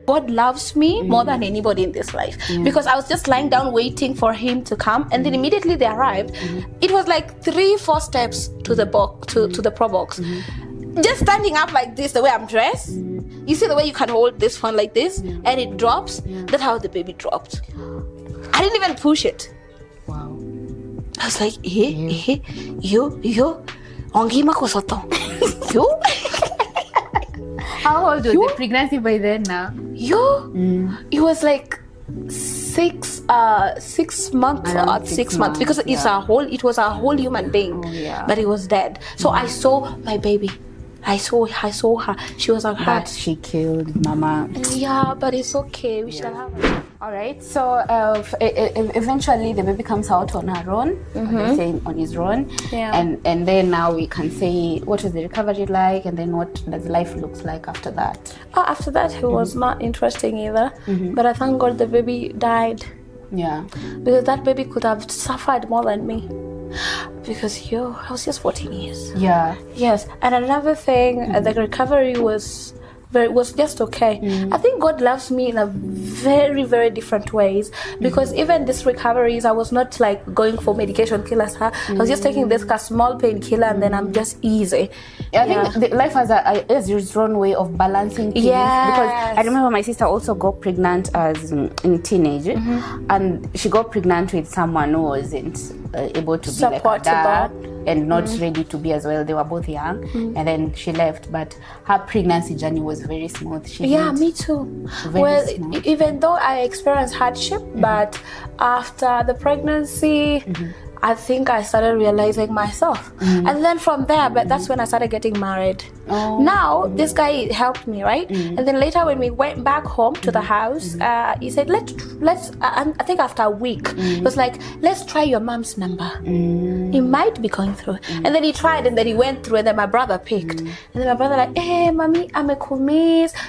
God loves me more than anybody in this life. Because I was just lying down waiting for him to come, and then immediately they arrived. It was like 3-4 steps to the box, to the pro box. Just standing up like this, the way I'm dressed. You see the way you can hold this one like this, and it drops. That's how the baby dropped. I didn't even push it. Wow. I was like, yo, ongima kosoto. Yo. How old was the pregnancy by then now? It was like 6 months or 6 months, because it was a whole human being, but it was dead. So I saw my baby. I saw her. She was on her. But she killed Mama. Yeah, but it's okay. We shall have her. All right. So eventually the baby comes out on her own. Saying on his own. Yeah. And then now we can say what was the recovery like, and then what does life looks like after that. After that, it was not interesting either. But I thank God the baby died. Yeah. Because that baby could have suffered more than me. Because I was just 14 years. Yeah. Yes. And another thing, the recovery was just okay. I think God loves me in a very, very different ways, because even this recoveries, I was not like going for medication killers. I was just taking this small painkiller, and then I'm just easy. I think life has its own way of balancing things. Yes. Because I remember my sister also got pregnant as in teenage, and she got pregnant with someone who wasn't able to be like her dad, and not ready to be as well. They were both young, and then she left. But her pregnancy journey was very smooth. Me too. Smooth. Even though I experienced hardship, but after the pregnancy, I think I started realizing myself. And then from there, but that's when I started getting married. Now, this guy helped me, right? And then later when we went back home to the house, he said, let's I think after a week, he was like, let's try your mom's number. He might be going through. And then he tried, and then he went through, and then my brother picked. And then my brother like, hey, mami,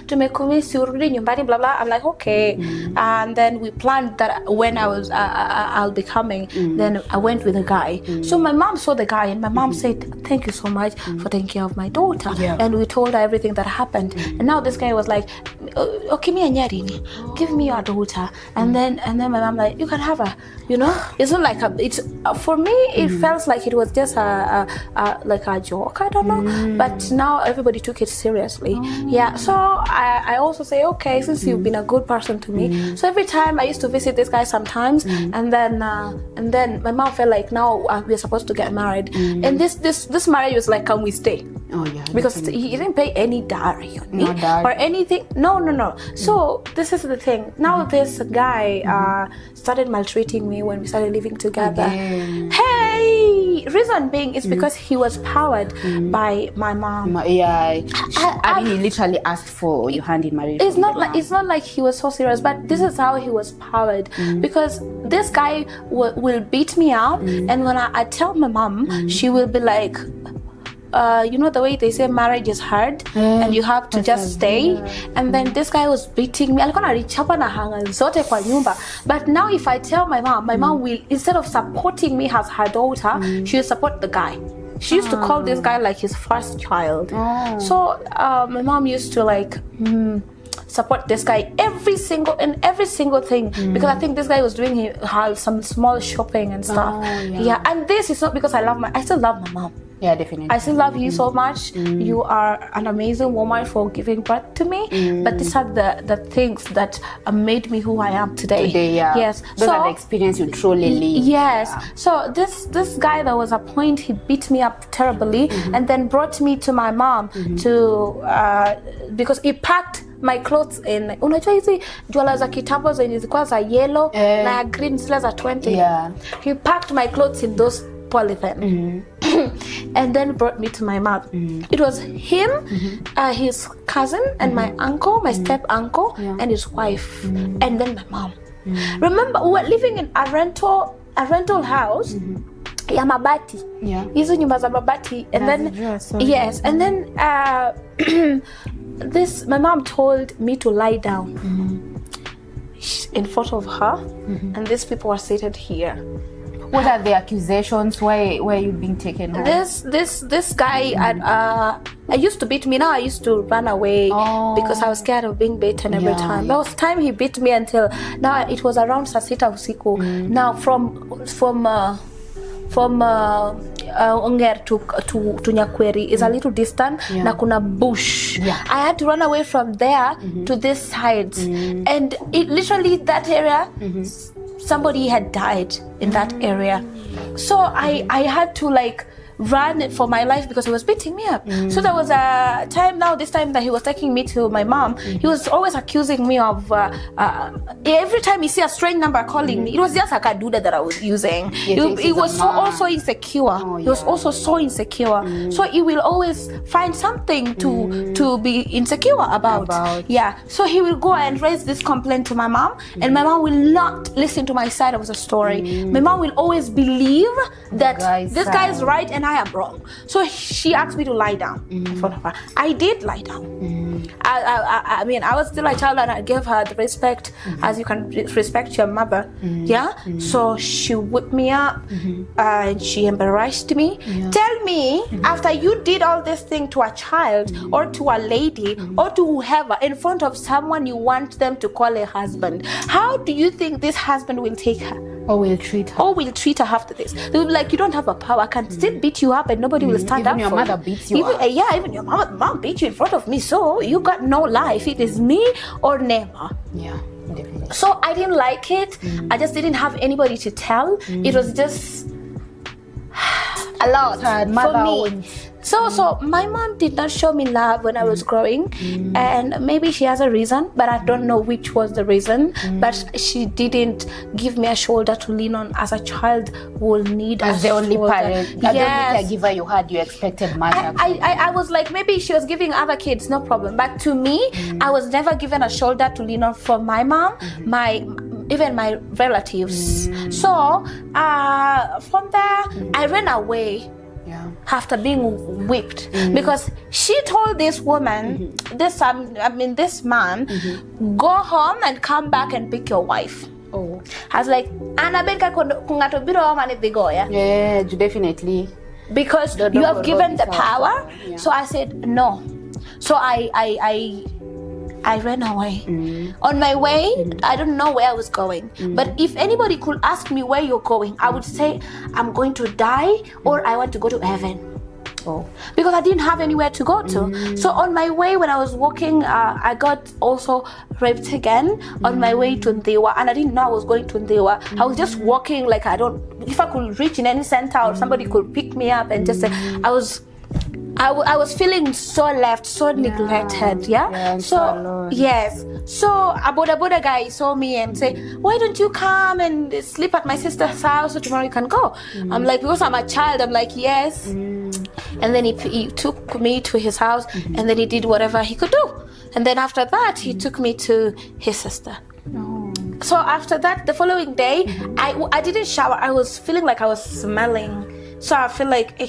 tumekumiss urudi nyumbani, blah, blah. I'm like, okay. And then we planned that when I'll be coming, then I went with a guy. So my mom saw the guy, and my mom said, thank you so much for taking care of my daughter. And we told her everything that happened. And now this guy was like, give me your daughter. And then my mom like, you can have her. It's not like for me it felt like it was just like a joke. I don't know. But now everybody took it seriously. So I also say, okay, since you've been a good person to me. So every time I used to visit this guy sometimes, and then my mom felt like now we're supposed to get married. And this marriage was like, can we stay? Because he didn't pay any dowry on me or anything. No. So this is the thing. Now this guy started maltreating me when we started living together. Hey, reason being is because he was powered by my mom. I mean, he literally asked for your hand in marriage. It's not like he was so serious, but this is how he was powered. Because this guy will beat me up, and when I tell my mom, she will be like, the way they say marriage is hard and you have to just stay. And then this guy was beating me. Alikuwa ananichapa na hanga zote kwa nyumba. But now if I tell my mom will, instead of supporting me as her daughter, she will support the guy. She used to call this guy like his first child. So my mom used to like support this guy every single thing, because I think this guy was doing some small shopping and stuff. And this is not because I still love my mom. Yeah, definitely. I still love you so much. You are an amazing woman for giving birth to me. But these are the things that made me who I am today. Yes. Those are the experience you truly live. Yes. So this guy, there was a point he beat me up terribly, and then brought me to my mom because he packed my clothes in, unajua hizi jwala za kitambo zenye zilikuwa za yellow na green zile za 20. He packed my clothes in those polythene. And then brought me to my mom. It was him, his cousin, and my uncle, my step uncle, and his wife, and then my mom. Remember, we were living in a rental house. Ya mabati. Hizo nyumba za mabati. And then and then my mom told me to lie down in front of her, and these people were seated here. What are the accusations? Why are you being taken home? This guy I used to beat me. Now I used to run away because I was scared of being beaten every time. There was time he beat me until now. It was around saa sita usiku. Now from Onger to Nyakweri is a little distant. Na kuna bush. I had to run away from there to this side, and it literally that area. Somebody had died in that area, so I had to like run for my life because he was beating me up. So there was a time this time that he was taking me to my mom. He was always accusing me of every time he see a strange number calling me, it was just a kaduda that I was using. He was also insecure. He was also so insecure. So he will always find something to be insecure about. So he will go and raise this complaint to my mom, and my mom will not listen to my side of the story. My mom will always believe that this guy is right and I am wrong. So she asked me to lie down in front of her. I did lie down. I mean, I was still a child and I gave her the respect as you can respect your mother. So she whipped me up and she embarrassed me. Tell me, after you did all this thing to a child or to a lady or to whoever in front of someone you want them to call a husband, how do you think this husband will take her? Or will treat her after this? They'll be like, you don't have a power. I can still beat you up and nobody will stand up for you. Even your mother beats you up. Even your mom beat you in front of me. So you got no life. It is me or never. Yeah, definitely. So I didn't like it. I just didn't have anybody to tell. It was just a lot for me. So my mom did not show me love when I was growing, and maybe she has a reason, but I don't know which was the reason. But she didn't give me a shoulder to lean on as a child will need as the only parent. The only caregiver you had, you expected much. I was like, maybe she was giving other kids, no problem. But to me, I was never given a shoulder to lean on from my mom, even my relatives. So from there, I ran away. After being whipped, because she told this woman, this man, go home and come back and pick your wife. I was like, yeah, definitely, because you have given the power. So I said no. So I ran away. On my way, I don't know where I was going. But if anybody could ask me where you're going, I would say, I'm going to die or I want to go to heaven. Because I didn't have anywhere to go to. So on my way, when I was walking, I got also raped again on my way to Ndewa. And I didn't know I was going to Ndewa. I was just walking like if I could reach in any center or somebody could pick me up and just say, I was feeling so left, so neglected, so yes. So a boda guy saw me and say, why don't you come and sleep at my sister's house so tomorrow you can go? I'm like, because I'm a child, I'm like, yes. And then he took me to his house and then he did whatever he could do. And then after that, he took me to his sister. So after that, the following day, I didn't shower. I was feeling like I was smelling. So I feel like,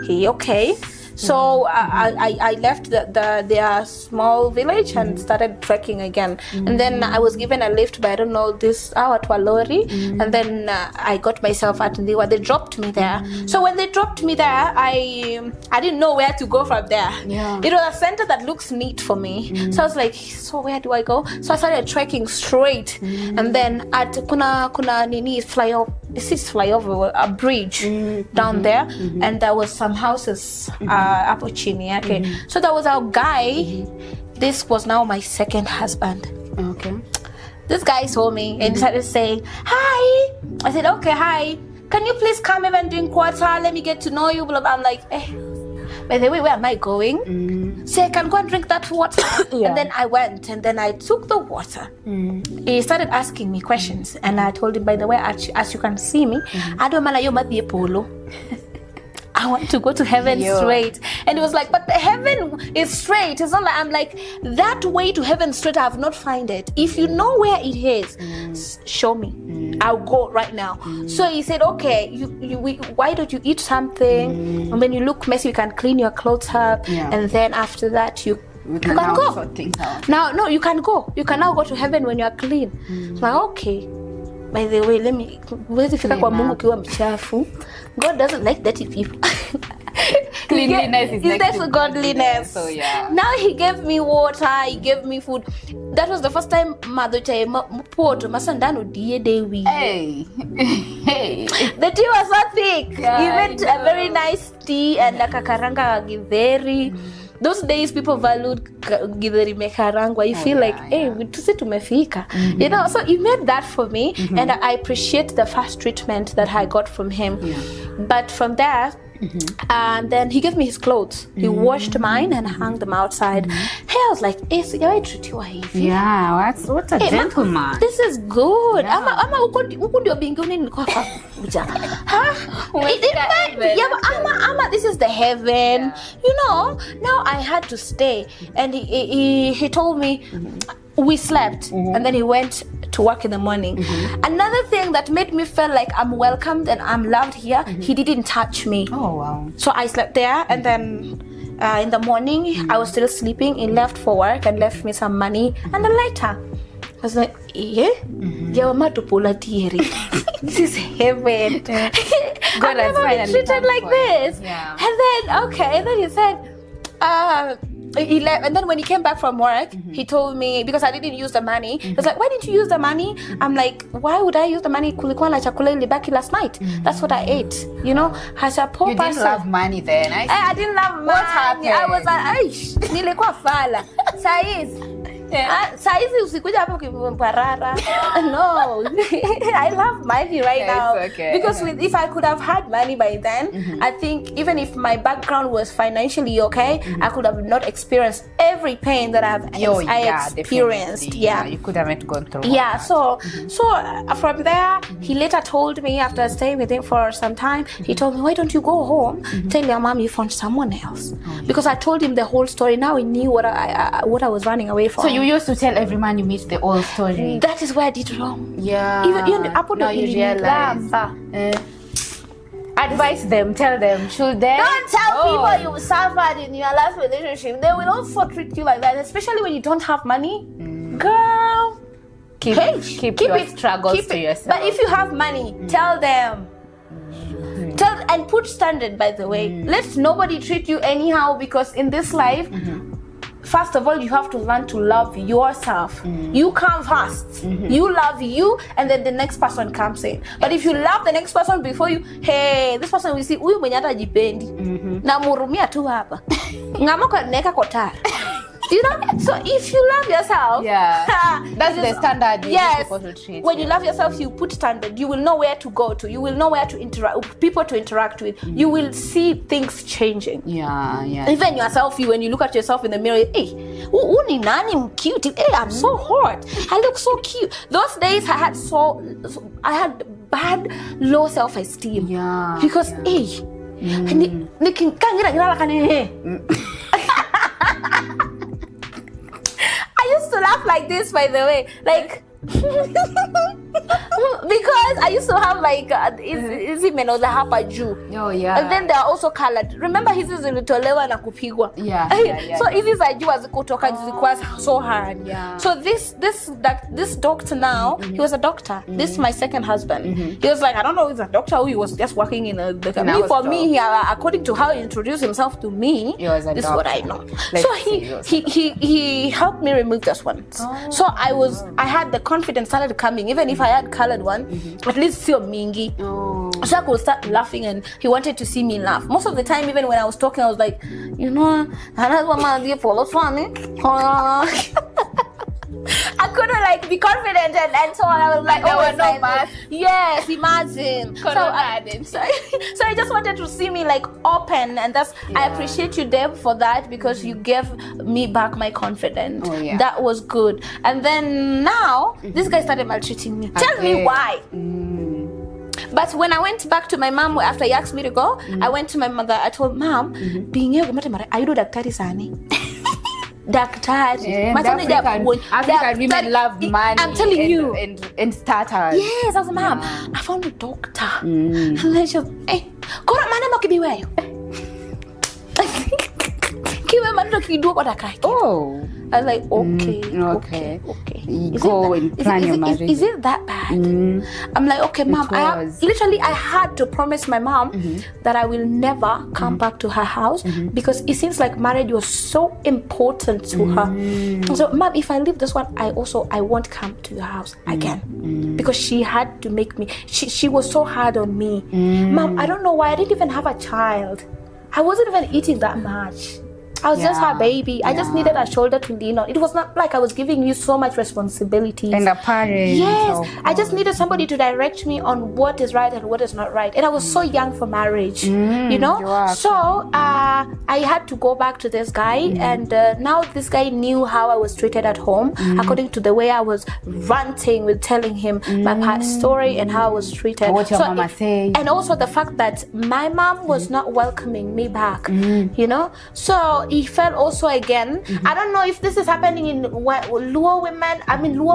he okay. So I left their small village and started trekking again. And then I was given a lift by, I don't know, this hour to a lorry. And then I got myself at Ndewa. They dropped me there. So when they dropped me there, I didn't know where to go from there. It was a center that looks neat for me. So I was like, so where do I go? So I started trekking straight. And then at kuna nini flyover, a bridge down there. And there was some houses hapo chini yake. So that was our guy. This was now my second husband. This guy saw me and started saying, hi. I said, okay, hi. Can you please come and drink water? Let me get to know you. Blah, blah. I'm like, by the way, where am I going? So I can go and drink that water. And then I went and then I took the water. He started asking me questions. And I told him, by the way, as you can see me, I don't polo. I want to go to heaven straight. And it was like, but the heaven is straight. It's not like, I'm like, that way to heaven straight, I have not found it. If you know where it is, show me. I'll go right now. So he said, okay, why don't you eat something? And when you look messy, you can clean your clothes up. And then after that, you can go. Now, no, you can go. You can now go to heaven when you're clean. It's like, okay. by the way, huwezi fika kwa Mungu ukiwa mchafu. God doesn't like dirty people. Cleanliness is next to godliness. So yeah. Now he gave me water, he gave me food. That was the first time mother chai poto masandano die dewi. Hey. The tea was so thick. Yeah, He made a very nice tea and kakaranga githeri. Those days people valued githeri mekarangwa. You feel like, hey, tusi tumefika. You know, so he made that for me, and I appreciate the fast treatment that I got from him. Yeah. But from there, and then he gave me his clothes. He washed mine and hung them outside. Hey, I was like, hey, so I treat you heavy. Yeah, what a gentleman. This is good. Yeah. Ama uko ndio binguni nilikuwa kuja. Ama this is the heaven. Yeah. You know, now I had to stay, and he told me we slept, and then he went to work in the morning. Another thing that made me feel like I'm welcomed and I'm loved here, he didn't touch me. Oh wow. So I slept there, and then in the morning I was still sleeping. He left for work and left me some money and a lighter. I was like, this is heaven. God I've never been treated like this. Yeah. And then he said, he left, and then when he came back from work, he told me, because I didn't use the money, he was like, why didn't you use the money? I'm like, why would I use the money? Kulikuwa na chakula ilibaki last night. That's what I ate. You know, as a poor person. You didn't love money then. I didn't love money. What happened? I was like, nilikuwa fala. Saizi usikuja hapo kipumparara. No. I love money right now. Okay. Because if I could have had money by then, I think even if my background was financially okay, I could have not experienced every pain that I experienced. Yeah. You could have gone through. Yeah. So from there, he later told me, after staying with him for some time, he told me, why don't you go home? Tell your mom you found someone else. Because I told him the whole story. Now he knew what I was running away from. So you used to tell every man you meet the whole story. That is where I did wrong. Yeah. Now you realize. Advise them, tell them, should they? Don't tell people you suffered in your last relationship. They will also treat you like that, especially when you don't have money. Girl, keep your struggles to yourself. But if you have money, tell them. Tell and put standard, by the way. Let nobody treat you anyhow, because in this life, first of all, you have to learn to love yourself. You come first. You love you, and then the next person comes in. But if you love the next person before you, hey, this person will see, huyu mwenye hata jipendi. Na murumia tu hapa. Ngama kwa neka kotara. You know, so if you love yourself, that's the standard. Yes, people to treat. When you love yourself, you put standard. You will know where to go to. You will know where to interact, people to interact with. You will see things changing. Yeah. Even yourself, when you look at yourself in the mirror, hey, uni nani I'm cute. Hey, I'm so hot. I look so cute. Those days I had bad low self-esteem. Yeah. Because hey, I used to laugh like this, by the way, like because I used to have like hizi meno za hapa juu. Oh yeah. And then they are also colored. Remember hizi zilitolewa na kupigwa. Yeah. So hizi za juu hazikutoka, zilikuwa so hard. Yeah. So this doctor now, he was a doctor. This is my second husband. He was like, I don't know, he's a doctor, he was just working in a for me, according to how he introduced himself to me, this is what I know. So he helped me remove this one. So I had the confidence started coming, even if I had colored one, at least sio mingi. So I could start laughing, and he wanted to see me laugh. Most of the time, even when I was talking, I was like, you know, I couldn't like be confident and so on. I was like, there was no mask. Yes, imagine. So I just wanted to see me like open, and that's I appreciate you, Deb, for that, because you gave me back my confidence. That was good. And then now this guy started maltreating me. Tell me why. But when I went back to my mom after he asked me to go, I went to my mother. I told Mom, being here, I do daktari sani. Daktari. African women love money. I'm telling you. And starters. Yes, I was like, Mom, I found a doctor. And then she was, hey, kora maneno kibiweyo. Kiwe maneno kidogo kwa daktari. Oh. I was like, okay. go and plan your marriage. Is it that bad? I'm like, okay, mom, I had to promise my mom that I will never come back to her house because it seems like marriage was so important to her. So, mom, if I leave this one, I won't come to your house again because she had to make me. She was so hard on me. Mom, I don't know why I didn't even have a child. I wasn't even eating that much. I was just her baby. I just needed a shoulder to lean on. It was not like I was giving you so much responsibility. And a parent. Yes. I just needed somebody to direct me on what is right and what is not right. And I was so young for marriage, you know? So I had to go back to this guy. And now this guy knew how I was treated at home, according to the way I was ranting with telling him my past story and how I was treated. What your mama said. And also the fact that my mom was not welcoming me back, you know? So he felt also again, I don't know if this is happening in Luo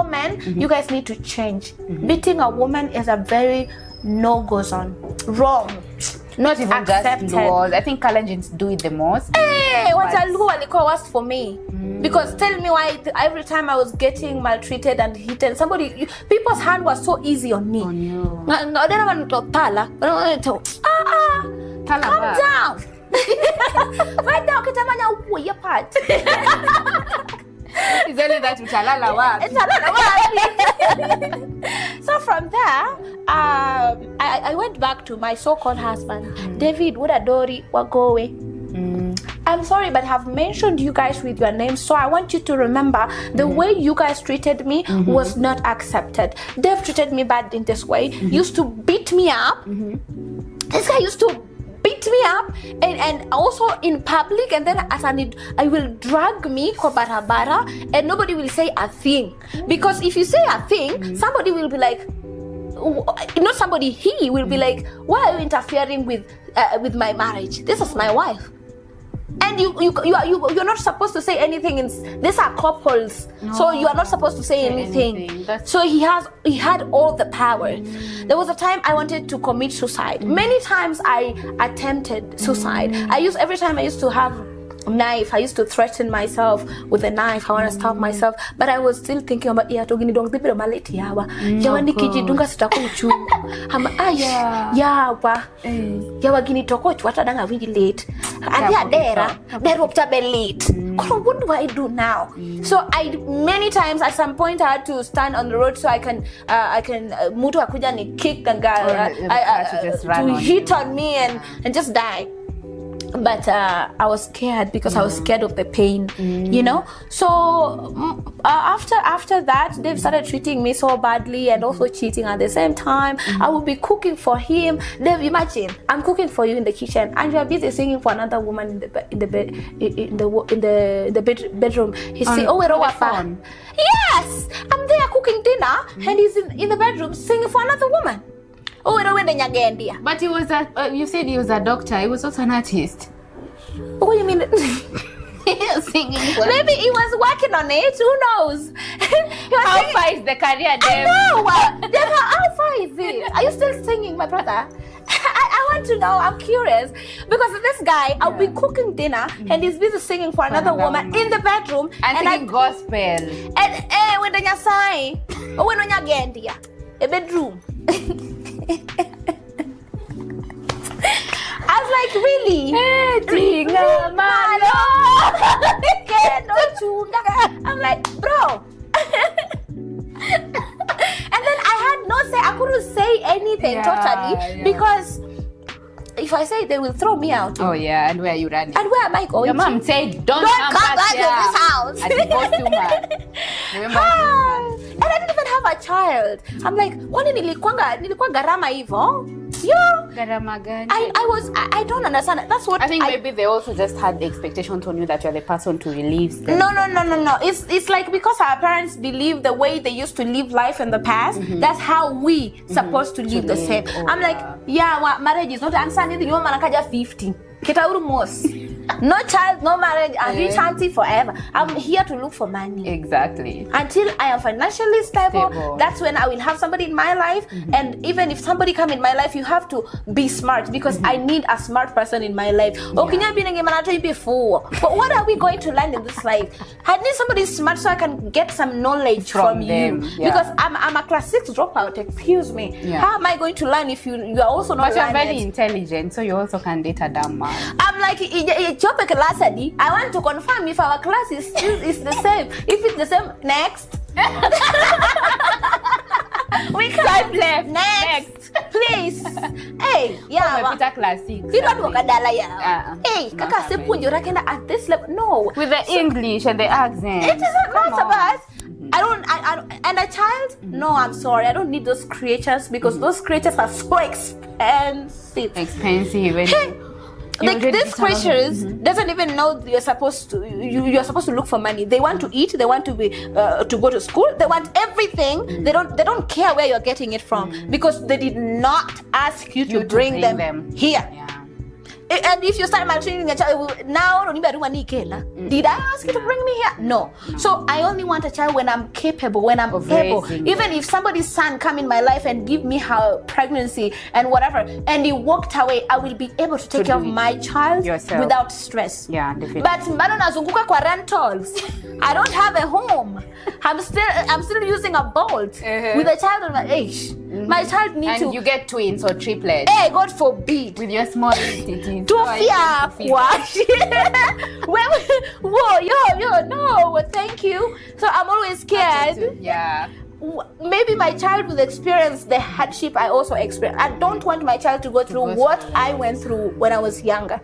men, you guys need to change. Beating a woman is a very no-go zone. Wrong. Not even accepted. Just Luos. I think Kalenjins do it the most. Hey, what's a Luo alikuwa worst for me? Because tell me why every time I was getting maltreated and hit, people's hand was so easy on me. On you. Calm down. Right now, kitamanya ukuye part. It's only that utalala wapi. So from there, I went back to my so-called husband, David Wudadori Wagowe. I'm sorry, but I have mentioned you guys with your names, so I want you to remember the way you guys treated me was not accepted. Dave treated me bad in this way. Used to beat me up. This guy used to beat me up and also in public, and then I will drag me kwa barabara and nobody will say a thing, because if you say a thing, somebody will be like, not somebody, he will be like, why are you interfering with my marriage? This is my wife. And you're not supposed to say anything. These are couples, so you are not supposed to say anything. So he had all the power. There was a time I wanted to commit suicide. Many times I attempted suicide. Every time I used to have knife, I used to threaten myself with a knife. I want to stab myself, but I was still thinking about what do I do now? So many times at some point I had to stand on the road so I can mutu akuja ni kick and to hit on me and just die. But I was scared because I was scared of the pain, you know. So after that, Dave started treating me so badly and also cheating at the same time. I would be cooking for him. Dave, imagine I'm cooking for you in the kitchen and you are busy singing for another woman in the bedroom. He's saying, "Oh, we're phone." Yes, I'm there cooking dinner and he's in the bedroom singing for another woman. Oh, but he was you said he was a doctor. He was also an artist. What do you mean? Singing. Maybe he was working on it. Who knows? How far is the career, Dave? I know. How far is it? Are you still singing, my brother? I want to know. I'm curious because this guy, I'll be cooking dinner and he's busy singing for another woman in the bedroom and singing gospel. And when the say, oh, when you get there, a bedroom. I was like, really? I'm like, bro. And then I had no say. I couldn't say anything totally because if I say it, they will throw me out. Oh yeah, and where are you running? And where am I going? Your mom said, don't come back to this house. And it was too mad. Remember? And I didn't even have a child. I'm like, kwani nilikuwa garama hivyo? Garama gani? I don't understand. That's what I think maybe they also just had the expectations on you that you're the person to release them. No. It's like because our parents believe the way they used to live life in the past, that's how we supposed to live the same. I'm like, marriage is not answer anything. You manakaja 50. Ketauru mos. No child, no marriage. I'm rich auntie forever. I'm here to look for money. Exactly. Until I am financially stable. That's when I will have somebody in my life. And even if somebody come in my life, you have to be smart, because I need a smart person in my life. Before, but what are we going to learn in this life? I need somebody smart so I can get some knowledge from you. Because I'm a class 6 dropout. Excuse me. How am I going to learn if you are also not? But you're very intelligent, so you also can date a dumb man. I'm like, I want to confirm if our class is the same. If it's the same, next. We can swipe left. Next. Please. Hey, yeah. Class 6. You don't work at Dalaya. Hey, Kaka Sepunjo Rakenda at this level. No. With the English and the accent. It is not about. I don't, and a child? No, I'm sorry. I don't need those creatures, because those creatures are so expensive. Like these creatures doesn't even know you're supposed to look for money. They want to eat. They want to be to go to school. They want everything. They don't care where you're getting it from, because they did not ask you to bring them here. And if you start maltreating a child now, did I ask you to bring me here? No. So I only want a child when I'm capable, when I'm able. Even if somebody's son come in my life and give me her pregnancy and whatever, and he walked away, I will be able to take care of my child without stress. Yeah, definitely. But mbano nazunguka kwa rentals. I don't have a home. I'm still using a bolt with a child on my age. My child needs to. And you get twins or triplets. Hey, God forbid. With your small titties. Whoa, no, thank you. So I'm always scared. Yeah. Maybe my child will experience the hardship I also experienced. I don't want my child to go through what I went through when I was younger.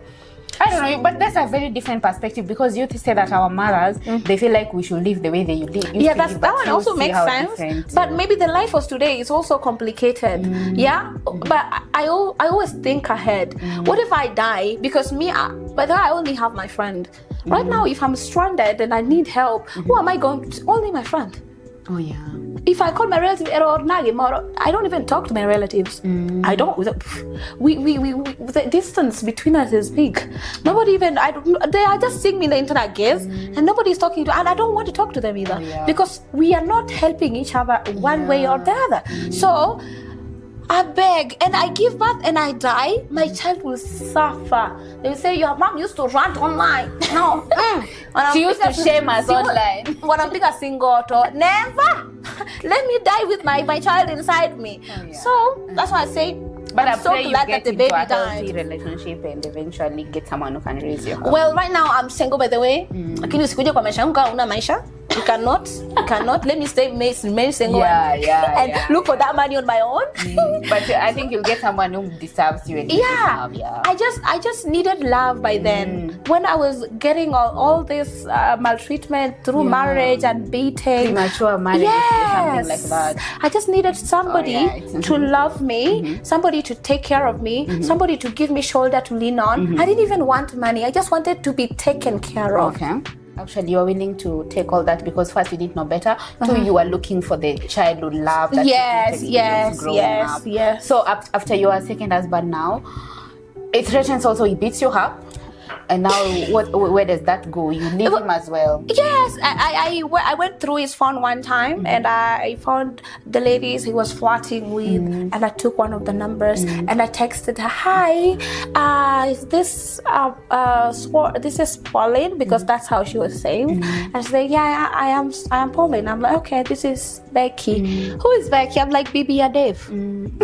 I don't know, but that's a very different perspective, because you say that our mothers, they feel like we should live the way they live. Yeah, that one also makes sense. But maybe the life of today is also complicated. Yeah, but I always think ahead. What if I die? Because by the way, I only have my friend. Right now, if I'm stranded and I need help, who am I going to? Only my friend. Oh yeah. If I call my relative I don't even talk to my relatives. I don't. We the distance between us is big. Nobody even. They are just seeing me in the internet gaze, and nobody's talking to. And I don't want to talk to them either, because we are not helping each other one way or the other. So I beg, and I give birth and I die, my child will suffer. They will say, your mom used to rant online. No. She used to shame us online. When I'm being a single, never. Let me die with my child inside me. So that's why I say, but I'm so glad that the baby died. Relationship and eventually get someone who can raise your home. Well, right now I'm single, by the way. Lakini usikuje kwa maisha yangu una maisha. You cannot. Let me remain single and look for that money on my own. But I think you'll get someone who deserves you. And love, I just needed love by then. When I was getting all this maltreatment through marriage and beating. Premature marriage, something like that. I just needed somebody to love me, somebody to take care of me, somebody to give me shoulder to lean on. I didn't even want money. I just wanted to be taken care of. Okay. Actually, you are willing to take all that because first you didn't know better. Two, you are looking for the childhood love. That yes. So after your second husband now, it threatens also, he beats you up. And now, where does that go? You leave him as well? Yes, I went through his phone one time and I found the ladies he was flirting with, and I took one of the numbers and I texted her, "Hi, is this this is Pauline?" Because that's how she was saying. And she said, "Yeah, I am Pauline." I'm like, "Okay, this is Becky." "Who is Becky?" I'm like, "Bibi Dave." And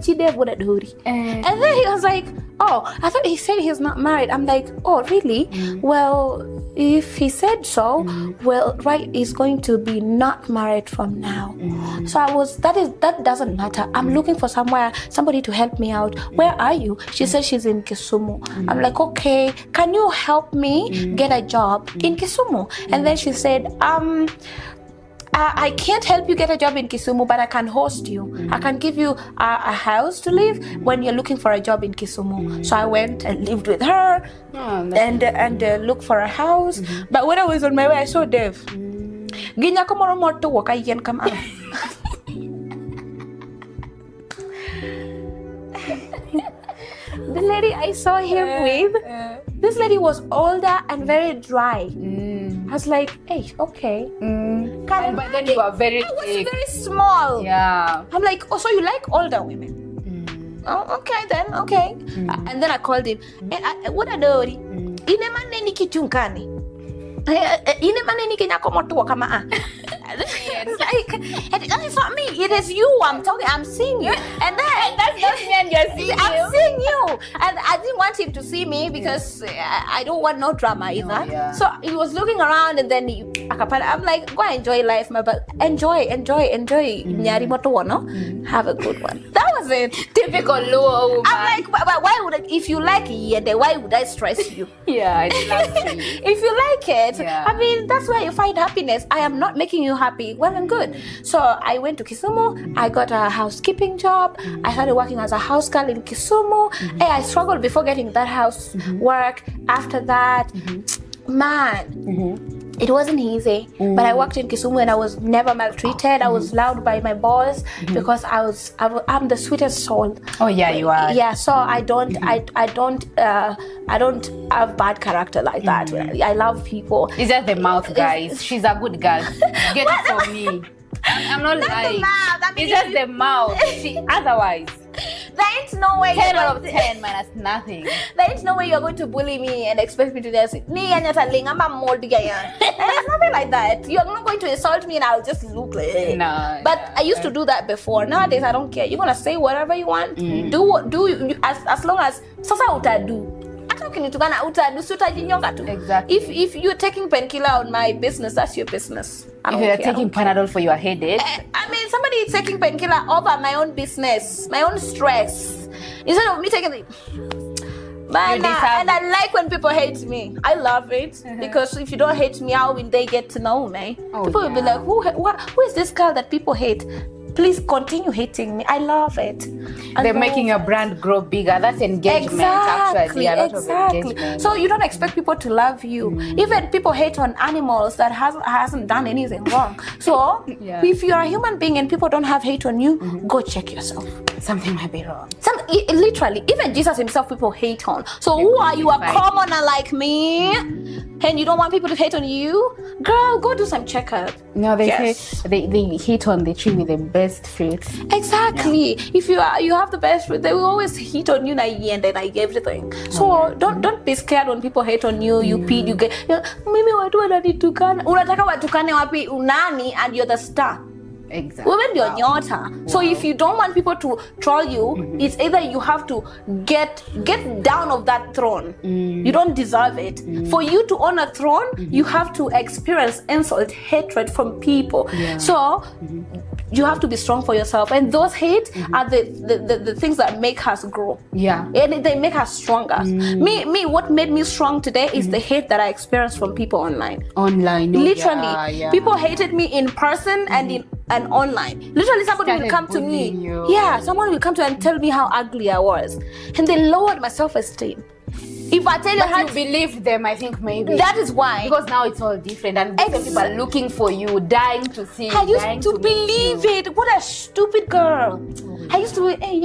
Dave would do it. And then he was like, "Oh, I thought he said he's not married." I'm like, "Oh, really? Well, if he said so, well, right, he's going to be not married from now." So that doesn't matter. I'm looking for somebody to help me out. "Where are you?" She said she's in Kisumu. I'm like, "Okay, can you help me get a job in Kisumu?" And then she said, I can't help you get a job in Kisumu, but I can host you. I can give you a house to live when you're looking for a job in Kisumu." So I went and lived with her and looked for a house. But when I was on my way, I saw Dave. Ginya komoro moto waka yen kama. The lady I saw him with This lady was older and very dry. I was like, hey, okay. But then you are very I was thick. very small. Yeah. I'm like, oh, so you like older women? Oh, okay then, okay. And then I called him. What I do? Ine maneni kichunkani. Ine maneni kinyakomoto kama. It's like, it's not me. It is you. I'm seeing you. And then That's not me and you're seeing I'm seeing you. And I didn't want him to see me because I don't want no drama either. Yeah. So he was looking around and then I'm like, go enjoy life, but enjoy. Nyari moto no? Have a good one. That was it. Typical Luo woman. I'm like, but why would if you like it, then why would I stress you? Yeah, it's lovely. If you like it, Yeah. I mean, that's where you find happiness. I am not making you happy. Well and good. So I went to Kisumu. I got a housekeeping job. I started working as a house girl in Kisumu. Hey, I struggled before getting that house work. After that, man, it wasn't easy. But I worked in Kisumu and I was never maltreated. I was loved by my boss because I'm the sweetest soul. Oh yeah, you are. Yeah, so I don't have bad character like that. I love people. It's just the mouth, guys. She's a good girl. Get it from me. I'm not lying. The mouth. I mean, it's just the mouth. Otherwise, there ain't no way. 10 out of 10 minus nothing. There ain't no way you're going to bully me and expect me to just and it's nothing like that. You're not going to insult me and I'll just look like No. But I used to do that before. Nowadays I don't care. You're gonna say whatever you want. Do as long as sasa utadu. Exactly. If you're taking painkiller on my business, that's your business. If you're taking Panadol for your headache, I mean, somebody is taking painkiller over my own business, my own stress, instead of me taking it. And I like when people hate me. I love it because if you don't hate me, how will they get to know me? People will be like, who is this girl that people hate? Please continue hating me. I love it. They're making your brand grow bigger. That's engagement, actually. A lot of engagement. So you don't expect people to love you. Even people hate on animals that hasn't done anything wrong. So if you're a human being and people don't have hate on you, go check yourself. Something might be wrong. Literally, even Jesus himself, people hate on. So who are you, a commoner like me? And you don't want people to hate on you? Girl, go do some checkup. No, they say they hate on the tree with the best fruits. Exactly. If you have the best fruit, they will always hate on you and then everything. So don't be scared when people hate on you. You pee, you get mimi watu wananitukana. Unataka watukane wapi unani and you're the star. Exactly. Women, you're nyota. So if you don't want people to troll you, it's either you have to get down off that throne. You don't deserve it. For you to own a throne, you have to experience insult, hatred from people. So you have to be strong for yourself, and those hate are the things that make us grow. And they make us stronger. Me, what made me strong today is the hate that I experienced from people online. Literally, people hated me in person and online. Literally, somebody will come to me. Someone will come to and tell me how ugly I was, and they lowered my self-esteem. If I tell you how you believed them, I think maybe that is why. Because now it's all different, and people are looking for you, dying to see you. I used to believe it. What a stupid girl. I used to when I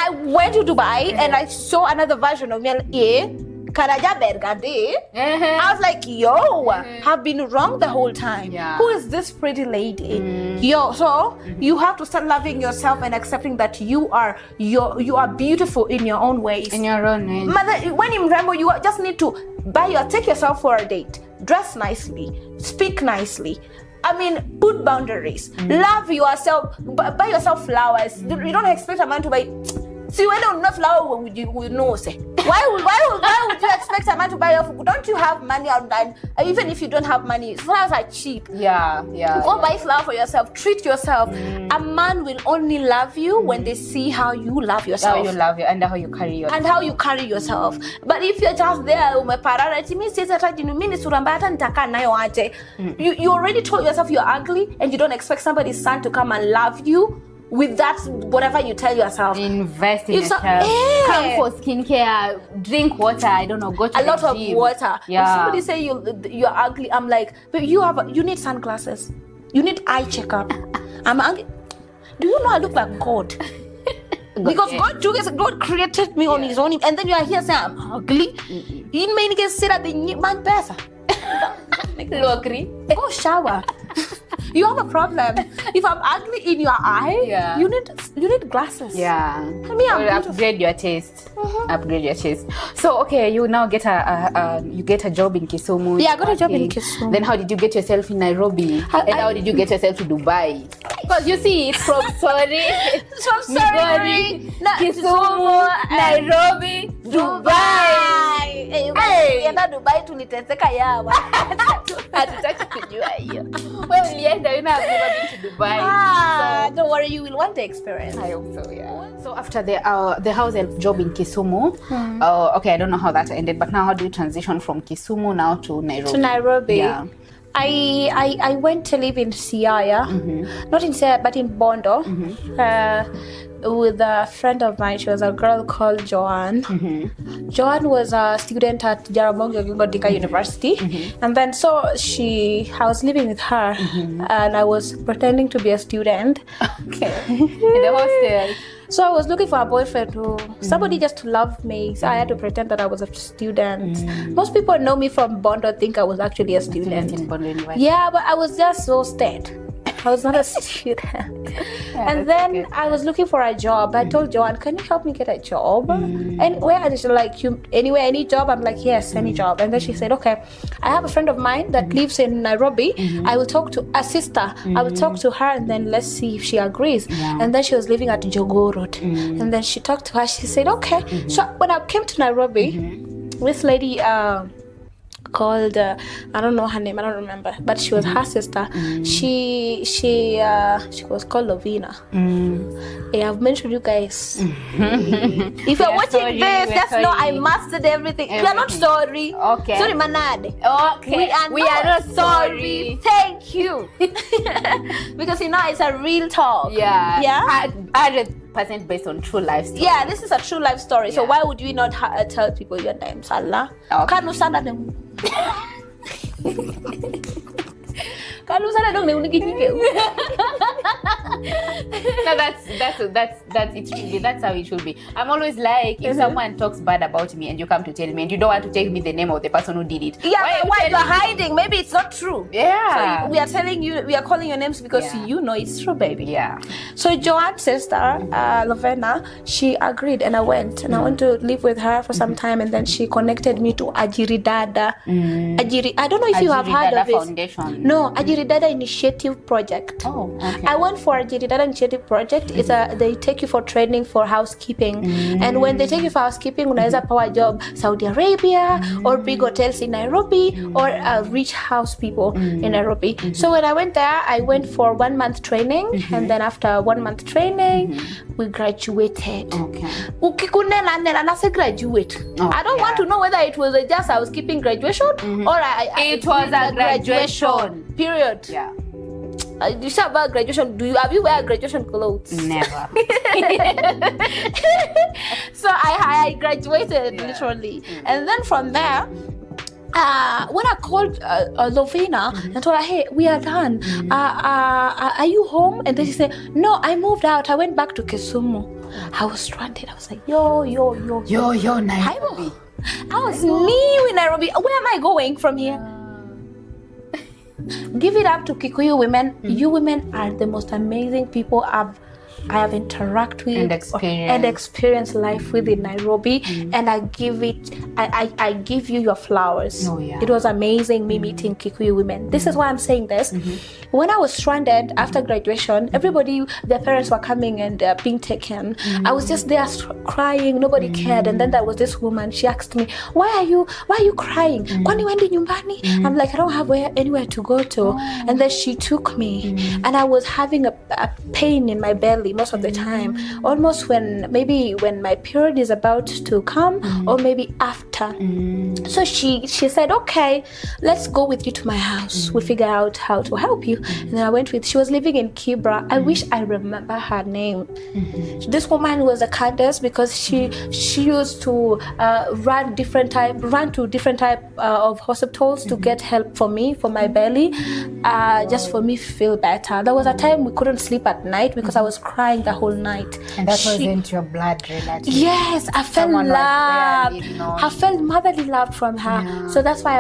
went to Dubai and I saw another version of me, I was like, yo, I've been wrong the whole time. Who is this pretty lady? So you have to start loving yourself and accepting that you are beautiful in your own ways. In your own ways. When you remember, you just need to take yourself for a date, dress nicely, speak nicely. I mean, put boundaries. Love yourself. Buy yourself flowers. You don't expect a man to buy. See, when you not flower, would you know? Say, why would you expect a man to buy your? Don't you have money online? Even if you don't have money, flowers are cheap. Go buy flower for yourself. Treat yourself. A man will only love you when they see how you love yourself. How you love you and how you carry yourself. And how you carry yourself. But if you're just there, you already told yourself you're ugly, and you don't expect somebody's son to come and love you. With that, whatever you tell yourself, invest in yourself. Come for skincare, drink water. I don't know, go to a lot of water. If somebody say you're ugly, I'm like, but you need sunglasses, you need eye checkup. I'm ugly. Do you know I look like God? Because God created me on His own, and then you are here saying I'm ugly. You mean you say that the man better? Go shower. You have a problem. If I'm ugly in your eye, you need glasses. Yeah. I mean, upgrade your taste. Upgrade your taste. So okay, you now get a job in Kisumu. Yeah, I got a job in Kisumu. Then how did you get yourself in Nairobi? How did you get yourself to Dubai? Because you see, it's from Migori, Kisumu, Nairobi, Dubai. Dubai tuliteseka yawa. Hatutaki kujua hiyo. Wewe ulienda, I've never been to Dubai. Don't worry, you will want the experience. I hope so, yeah. So after the house help job in Kisumu, okay, I don't know how that ended, but now how do you transition from Kisumu now to Nairobi? To Nairobi. Yeah. I went to live in Siaya, not in Siaya, but in Bondo, with a friend of mine. She was a girl called Joanne. Joanne was a student at Jaramogi Oginga Odinga University, and then I was living with her, and I was pretending to be a student. Okay. In the hostel. So I was looking for a boyfriend somebody just to love me. So I had to pretend that I was a student. Most people know me from Bondo, think I was actually a student. In Bondo University. Yeah, but I was just so scared. I was not a student. And then I was looking for a job. I told Joanne, can you help me get a job? And where? And she's like, anywhere, any job? I'm like, yes, any job. And then she said, okay, I have a friend of mine that lives in Nairobi. I will talk to a sister. I will talk to her, and then let's see if she agrees. And then she was living at Jogo Road. And then she talked to her. She said, okay. So when I came to Nairobi, this lady called I don't know her name, I don't remember, but she was her sister. She was called Lovina. I've mentioned you guys. If you're watching this, just know I mastered everything. We are not sorry. Okay. Sorry, Manade. Okay. We are not sorry. Thank you. Because it's a real talk. Yeah. 100% based on true life story. Yeah, this is a true life story. So why would we not tell people your names? Allah. Kanu sana dem. Kanu sana dong ne unikijike. No, that's it should be. That's how it should be. I'm always like, if someone talks bad about me and you come to tell me and you don't want to tell me the name of the person who did it. Yeah, why you're hiding? Maybe it's not true. Yeah. So we are telling you, we are calling your names because you know it's true, baby. Yeah. So Joanne's sister, Lovena, she agreed, and I went to live with her for some time, and then she connected me to Ajiri Dada. I don't know if you have heard of it. Foundation. No, Ajiri Dada Initiative Project. Oh, okay. I went for Ajiri Dada Initiative Project. It's they take you for training for housekeeping, and when they take you for housekeeping, unaweza power job Saudi Arabia or big hotels in Nairobi or rich house people in Nairobi. So when I went there, I went for 1 month training, and then after 1 month training, we graduated. Okay. And I said graduate. I don't want to know whether it was just housekeeping graduation or it was a graduation. Period. Yeah. You say about graduation. Have you wear graduation clothes? Never. So I graduated literally, and then from there. When I called Lovina and told her, hey, we are done. Are you home? And then she said, no, I moved out. I went back to Kisumu. I was stranded. I was like, yo, Nairobi. I was new in Nairobi. Where am I going from here? Give it up to Kikuyu women. You women are the most amazing people I have interacted with and experienced life with in Nairobi, and I give you your flowers. Oh, yeah. It was amazing me meeting Kikuyu women. This is why I'm saying this. When I was stranded after graduation, everybody, their parents were coming and being taken. I was just there crying. Nobody cared. And then there was this woman. She asked me, why are you crying? Kwani wendi nyumbani? I'm like, I don't have anywhere to go to. And then she took me, and I was having a pain in my belly most of the time, almost when my period is about to come, or maybe after. So she said, okay, let's go with you to my house. We figure out how to help you. And then I went with, she was living in Kibra. I wish I remember her name. This woman was a Candace, because she used to run to different type of hospitals to get help for me, for my belly, just for me to feel better. There was a time we couldn't sleep at night because I was crying crying the whole night. And that wasn't your blood relative? Yes, I felt love. I felt motherly love from her. Yeah. So that's why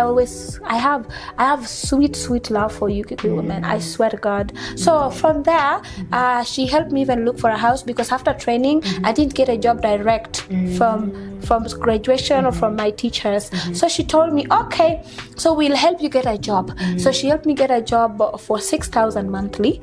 I have sweet love for you Kikuyu women. I swear to God. So from there, she helped me even look for a house, because after training, I didn't get a job direct from graduation or from my teachers. So she told me, okay, so we'll help you get a job. So she helped me get a job for 6,000 monthly.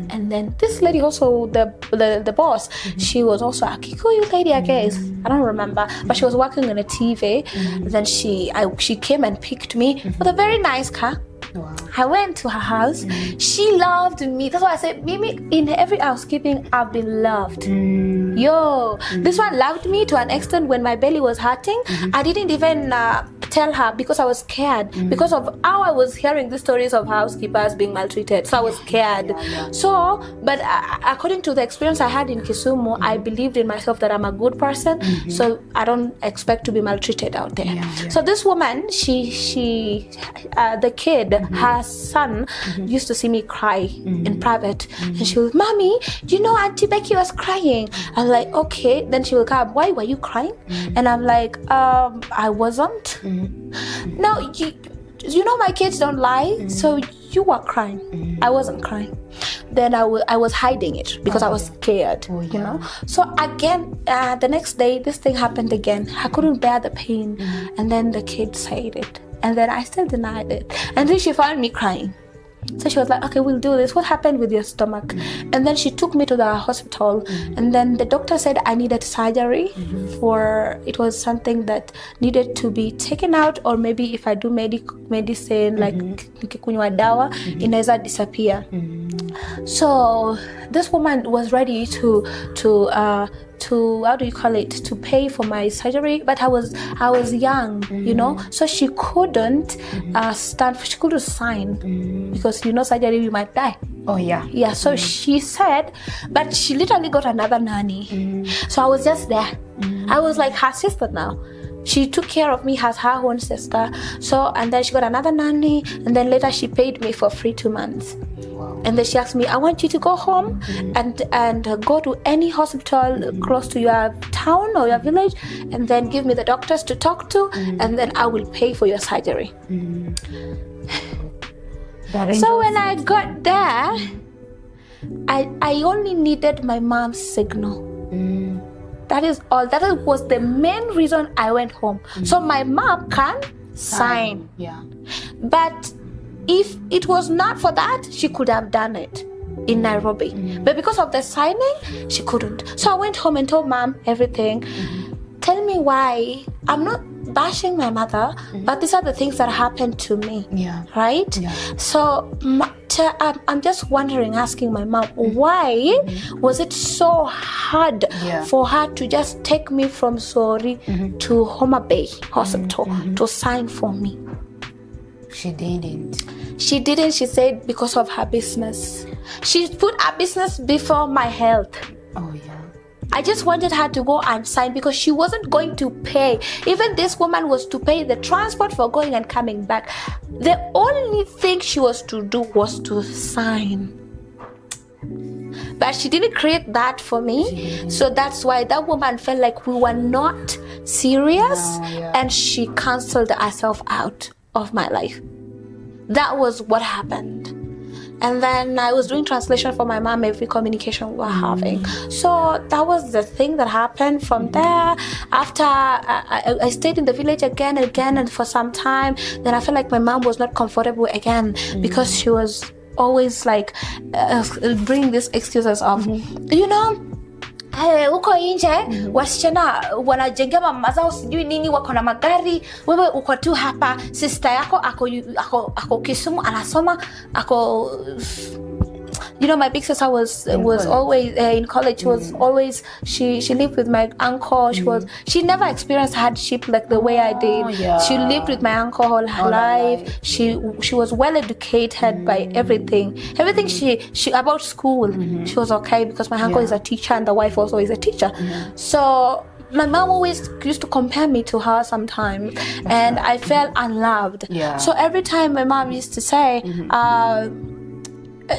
And then this lady also, the boss, she was also a Kikuyu lady, I guess. I don't remember, but she was working on a TV. Then she came and picked me with a very nice car. Wow. I went to her house. She loved me. That's why I said, Mimi, in every housekeeping, I've been loved. This one loved me to an extent. When my belly was hurting, I didn't even tell her, because I was scared because of how I was hearing the stories of housekeepers being maltreated. So I was scared. So, but according to the experience I had in Kisumu, I believed in myself that I'm a good person. So I don't expect to be maltreated out there. So this woman, the kid, her son used to see me cry in private, and she was, Mommy, do you know Auntie Becky was crying? I'm like, okay. Then she will come, why were you crying? And I'm like, I wasn't. No, you know my kids don't lie, so you were crying. I wasn't crying. Then I was hiding it because I was scared, you know. So again, the next day, this thing happened again. I couldn't bear the pain, and then the kid said it. And then I still denied it. And then she found me crying. So she was like, okay, we'll do this. What happened with your stomach? And then she took me to the hospital. And then the doctor said I needed surgery for, it was something that needed to be taken out, or maybe if I do medicine, like nikikunywa dawa, inaweza disappear. So this woman was ready to how do you call it, to pay for my surgery, but I was young, you know, so she couldn't she couldn't sign, because you know surgery you might die. So she said, but she literally got another nanny. So I was just there. I was like her sister now. She took care of me as her own sister. So, and then she got another nanny, and then later she paid me for free 2 months. And then she asked me, I want you to go home and go to any hospital close to your town or your village, and then give me the doctors to talk to, and then I will pay for your surgery. So when I got there, I only needed my mom's signal. That is all. That was the main reason I went home. So my mom can sign. But if it was not for that, she could have done it in Nairobi. But because of the signing, she couldn't. So I went home and told Mom everything. Tell me why. I'm not bashing my mother, but these are the things that happened to me. Right? So I'm just wondering, asking my mom, why was it so hard for her to just take me from Sori to Homa Bay Hospital to sign for me? She didn't. She said because of her business. She put her business before my health. I just wanted her to go and sign, because she wasn't going to pay. Even this woman was to pay the transport for going and coming back. The only thing she was to do was to sign. But she didn't create that for me. So that's why that woman felt like we were not serious, and she cancelled herself out of my life. That was what happened. And then I was doing translation for my mom every communication we were having. So that was the thing that happened. From there, after I stayed in the village again and for some time, then I felt like my mom was not comfortable again, because she was always like bringing these excuses of, you know, uko nje wasichana wanajenga mama zao sijui nini, wako na magari, wewe uko tu hapa. Sister yako ako Kisumu anasoma, ako, you know, my big sister was always in college. Was always she lived with my uncle. She never experienced hardship like the way I did. She lived with my uncle all her life. She was well educated by everything she about school. She was okay, because my uncle is a teacher and the wife also is a teacher. So my mom always used to compare me to her sometimes, and I felt unloved. So every time my mom used to say,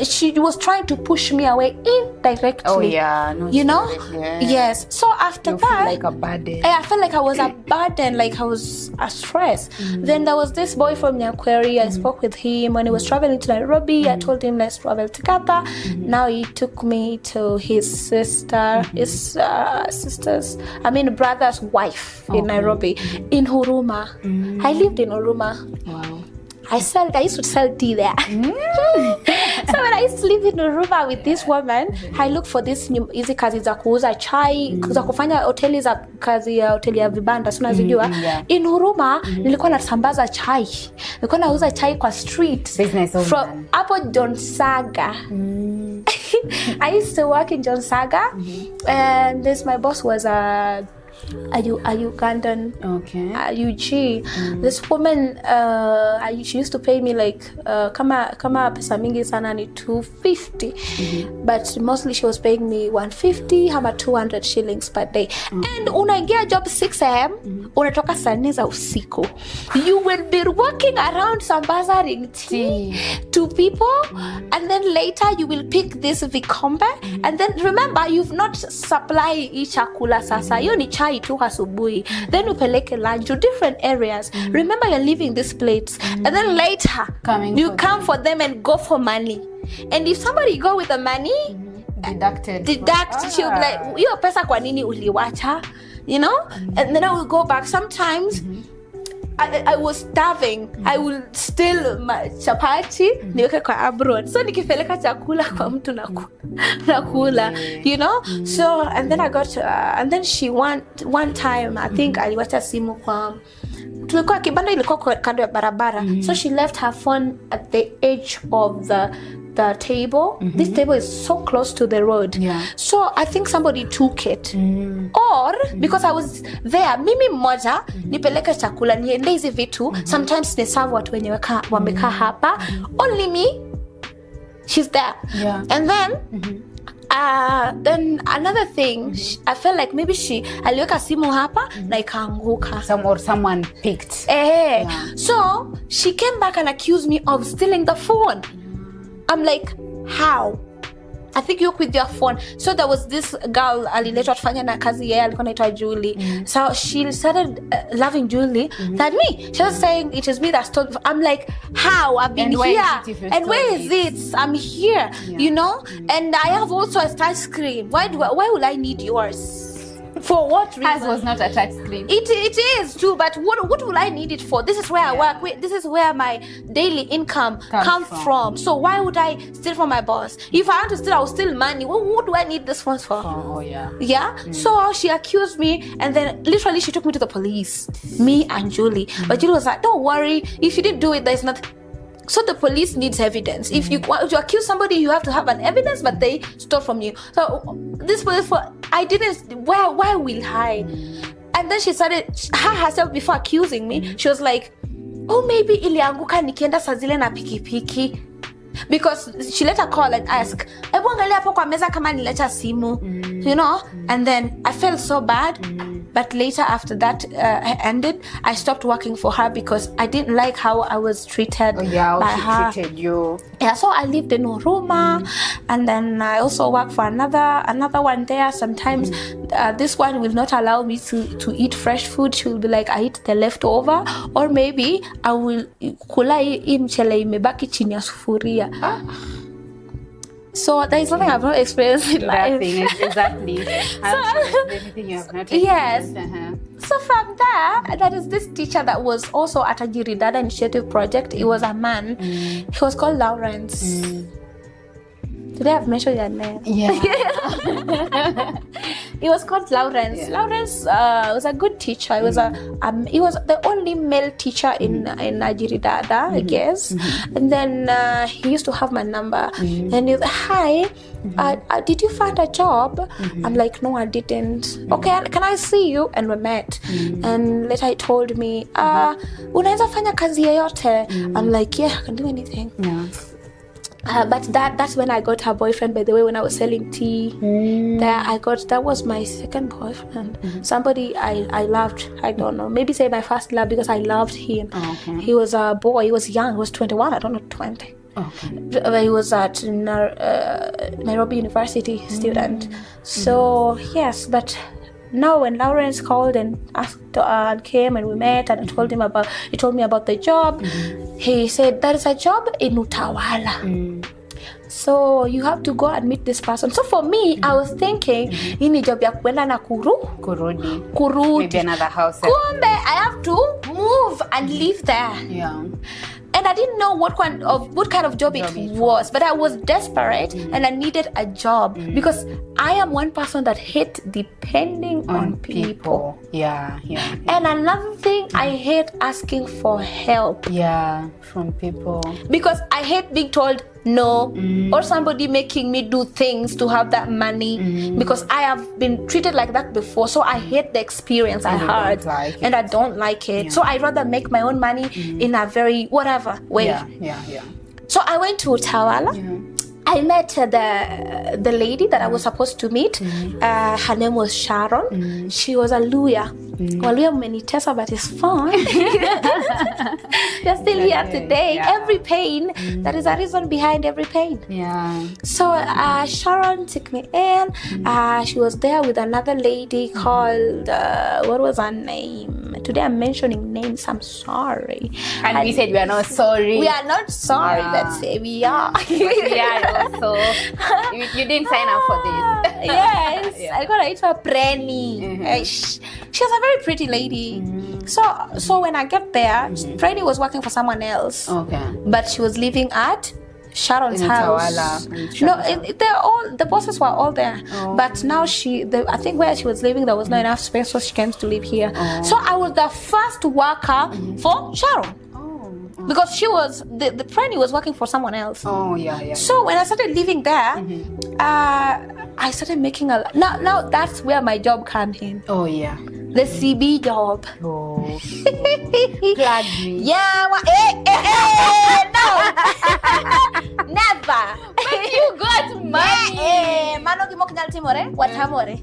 she was trying to push me away indirectly. Oh yeah, no, you know? Yeah. Yes. So after that, feel like a burden. I felt like I was a burden, like I was a stress. Then there was this boy from Nyakweri. I spoke with him when he was traveling to Nairobi. I told him, let's travel together. Now he took me to his brother's wife in Nairobi, in Huruma. I lived in Huruma. Wow. I used to sell tea there. So when I used to live in Huruma with this woman, I looked for this hizi kazi za kuuza chai, za kufanya hoteli za kazi ya hoteli ya vibanda, si unazijua. In Huruma nilikuwa nasambaza chai. Nilikuwa nauza chai kwa street. Business from hapo John Saga. I used to work in John Saga, and my boss was a Ugandan, UG. This woman, she used to pay me like kama pesa mingi sana ni 250, but mostly she was paying me 150 ama 200 shillings per day. And unaingia job 6 a.m. unatoka saa 4 za usiku. You will be walking around sambazaring tea to people, and then later you will pick this vikombe, and then remember you've not supply chakula sasa. Hiyo ni chai tu asubuhi. Then upeleke lunch to different areas. Remember you're leaving these plates, and then later you come for them and go for money. And if somebody go with the money, deduct, she'll be like, hiyo pesa kwa nini uliwacha? You know? And then I will go back. Sometimes I was starving. I will steal my chapati niweke kwa abroad. So nikipeleka chakula kwa mtu nakula, you know? So and then I got and then she one time I think aliwacha simu kwa tulikuwa kibanda ilikuwa kando ya barabara. So she left her phone at the edge of the table. This table is so close to the road. So I think somebody took it. Or because I was there, mimi mmoja nipeleke chakula niende hizi vitu. Sometimes ni serve watu wenye wamekaa hapa. Only me, she's there. And then another thing, I felt like maybe aliweka simu hapa na ikaanguka. Someone picked. So she came back and accused me of stealing the phone. I'm like, how? I think you with your phone. So there was this girl aliletwa tufanya na kazi yeye alikuwa anaitwa Julie. So she started loving Julie. That me. She was saying it is me that stole. I'm like, how? I've been here. And where is it? I'm here. You know? And I have also a touch screen. Why will I need yours? For what reason? Ours was not a touch screen. It is too, but what will I need it for? This is where I work. This is where my daily income comes from. So why would I steal from my boss? If I want to steal, I'll steal money. What do I need this phone for? So she accused me, and then literally she took me to the police, me and Julie. But Julie was like, don't worry, if you didn't do it, there's nothing. So the police needs evidence. If you accuse somebody, you have to have an evidence, but they stole from you. So this police, I didn't. Why will I? And then she started her herself before accusing me. She was like, "Oh, maybe ilianguka nikienda saa zile na pikipiki." Because she let her call and ask, "Ebu angalia hapo kwa meza kama nileta simu." You know? And then I felt so bad. But later after that ended, I stopped working for her because I didn't like how I was treated by her. She treated you. Yeah, so I lived in Huruma, and then I also worked for another one there. Sometimes this one will not allow me to eat fresh food. She will be like, I eat the leftover, or maybe I will kula hii mchele imebaki chini ya sufuria. So there is something I've not experienced in life. Nothing, exactly. Everything you have not experienced. Yes. So from there is this teacher that was also at a Jiridada Initiative project. He was a man. He was called Lawrence. Today I've mentioned your name. He was called Lawrence. Lawrence was a good teacher. He was he was the only male teacher in Jiridada, I guess. And then he used to have my number. And he was, hi, did you find a job? I'm like, no, I didn't. Okay, can I see you? And we met. And later he told me, unaweza fanya kazi yoyote? I'm like, yeah, I can do anything. But that's when I got her boyfriend, by the way, when I was selling tea. That was my second boyfriend. Somebody I loved. I don't know, maybe say my first love, because I loved him. He was a boy, he was young, he was 21, I don't know, 20. Okay. He was at Nairobi University student. So yes, but now when Lawrence called and asked and came and we met and he told me about the job. He said there is a job in Utawala. So you have to go and meet this person. So for me, I was thinking, hii ni job ya kuenda na kurudi. Maybe another house. Kumbe, I have to move and live there. Yeah. And I didn't know what kind of job it was, but I was desperate and I needed a job because I am one person that hate depending on people. Yeah. And another thing, I hate asking for help. Yeah, from people. Because I hate being told no or somebody making me do things to have that money because I have been treated like that before. So I hate the experience I had and I don't like it. Yeah. So I rather make my own money in a very whatever way. Yeah. So I went to Utawala. Yeah. I met the lady that I was supposed to meet. Her name was Sharon. She was a lawyer. Waluya mmenitesa, but it's fine. We're still here today. Yeah. Every pain, there is a reason behind every pain. Yeah. So Sharon took me in. She was there with another lady called, what was her name? Today I'm mentioning names, I'm sorry. And we said we are not sorry. We are not sorry, let's say we are. Yeah, also. You didn't sign up for this. Yes, yeah. I got into a Prenny. She was a very pretty lady. So when I get there, Prenny was working for someone else. Okay. But she was living at Sharon's house. No, the bosses were all there. But now I think where she was living, there was not enough space, so she came to live here. So I was the first worker for Sharon. Because she was the Prenny was working for someone else. Yeah. So when I started living there, I started making a. Now that's where my job came in. Yeah. The CB job. Glad me. Yeah. No. Never. But you got money. Mano kimokinal timore. What hamore?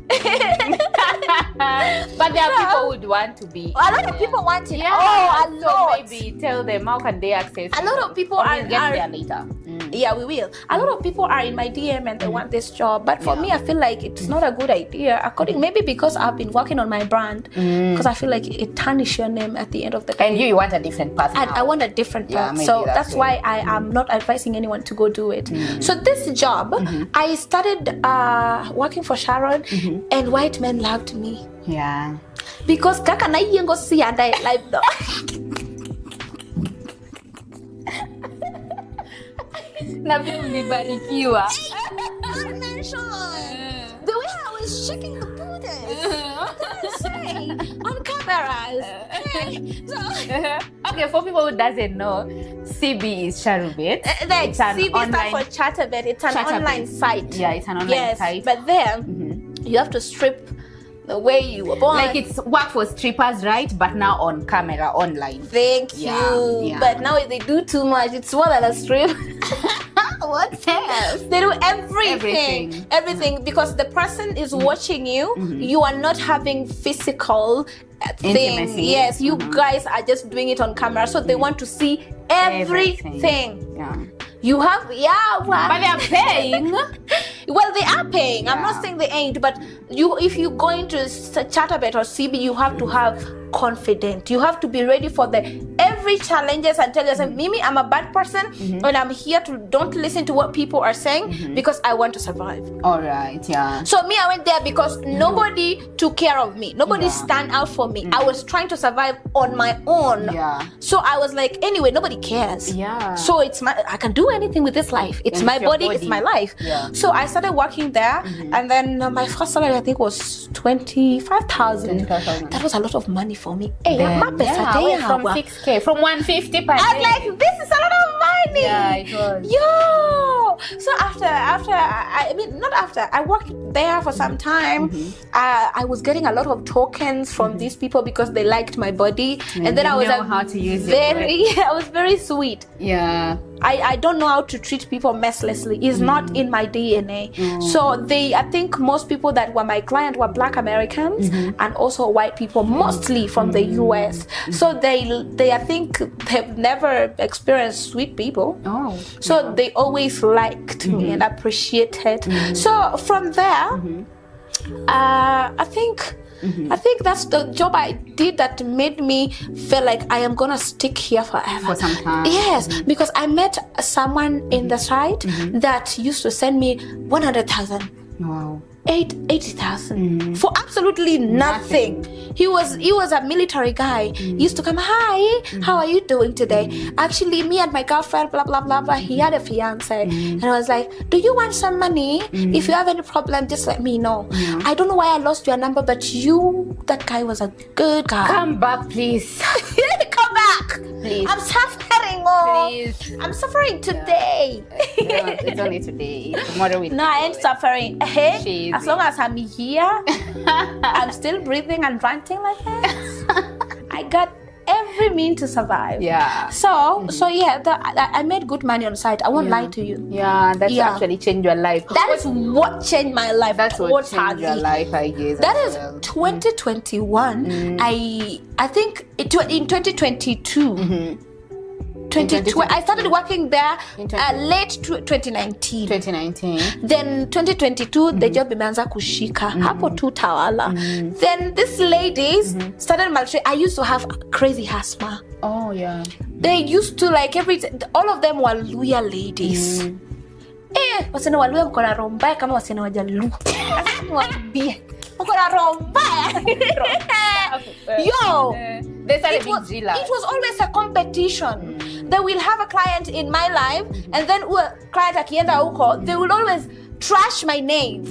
But there are people who would want to be. A lot of people want it. Yeah. A lot. So maybe tell them how can they access. A lot of people are get there later. Yeah, we will. A lot of people are in my DM and they want this job, but for me, I feel like it's not a good idea. Maybe because I've been working on my brand, because I feel like it tarnishes your name at the end of the day. And you want a different path. I want a different path, so that's why I am not advising anyone to go do it. So this job, I started working for Sharon, and white men loved me. Yeah. Because kaka na yengo si anda live though. Na vile ulibarikiwa. The way I was shaking the booties. On cameras. Okay, for people who doesn't know, CB is Charubit. It's CB stands for Chatterbait. It's an online site. Yeah, it's an online site. But then you have to strip the way you were born. Like it's work for strippers, right? But now on camera, online. Thank you. Yeah. But now they do too much. It's more than a strip. What else? They do everything because the person is watching you. You are not having physical thing. Yes, you guys are just doing it on camera, so they want to see everything. Yeah. You have, but they are paying. Well, they are paying. I'm not saying they ain't, but if you go into Chatterbait or CB, you have to have confidence. You have to be ready for every challenges and tell yourself, Mimi, I'm a bad person and I'm here to don't listen to what people are saying because I want to survive. All right, yeah. So me, I went there because nobody took care of me. Nobody stand out for me. I was trying to survive on my own. Yeah. So I was like, anyway, nobody cares. Yeah. So I can do anything with this life. It's my body, it's my life. Yeah. So I started working there, and then my first salary I think was 25,000. That was a lot of money for me. Hey, from 6K, from 150 per day. I was like, this is a lot of money. Yeah, it was. Yo. So I worked there for some time. I was getting a lot of tokens from these people because they liked my body, and then I was how to use I was very sweet. Yeah. I don't know how to treat people mercilessly. It's not in my DNA. So I think most people that were my client were Black Americans and also white people, mostly from the US. So they I think have never experienced sweet people. So they always liked me and appreciated. So from there, I think that's the job I did that made me feel like I am gonna stick here forever. For some time. Yes, because I met someone in the site that used to send me 100,000. Wow. 80,000 for absolutely nothing. He was a military guy. He used to come, hi, how are you doing today? Actually, me and my girlfriend, blah blah blah blah. He had a fiance, and I was like, do you want some money? If you have any problem, just let me know. I don't know why I lost your number, but that guy was a good guy. Come back, please. Come back, please. I'm suffering. Please. I'm suffering today. It's only today. Tomorrow we. No, I ain't suffering. Hey, as long as I'm here, I'm still breathing and ranting like this. I got every mean to survive. Yeah. So yeah, I made good money on the site. I won't lie to you. Yeah, that's actually changed your life. That is what changed my life. That's what changed your life, I guess. That is 2021. I think in 2022. 2020, I started working there late 2019. Then 2022 the job imeanza kushika hapo tu tawala. Then these ladies started maltreating. I used to have crazy asthma. Oh yeah. They used to like all of them were Luya ladies. Wasichana wa Luya mko na roho mbaya kama wasichana wa Jaluo. Niwaambie. Mko na roho mbaya. Yo. It was always a competition. They will have a client in my life, and then client akienda huko, they will always trash my name.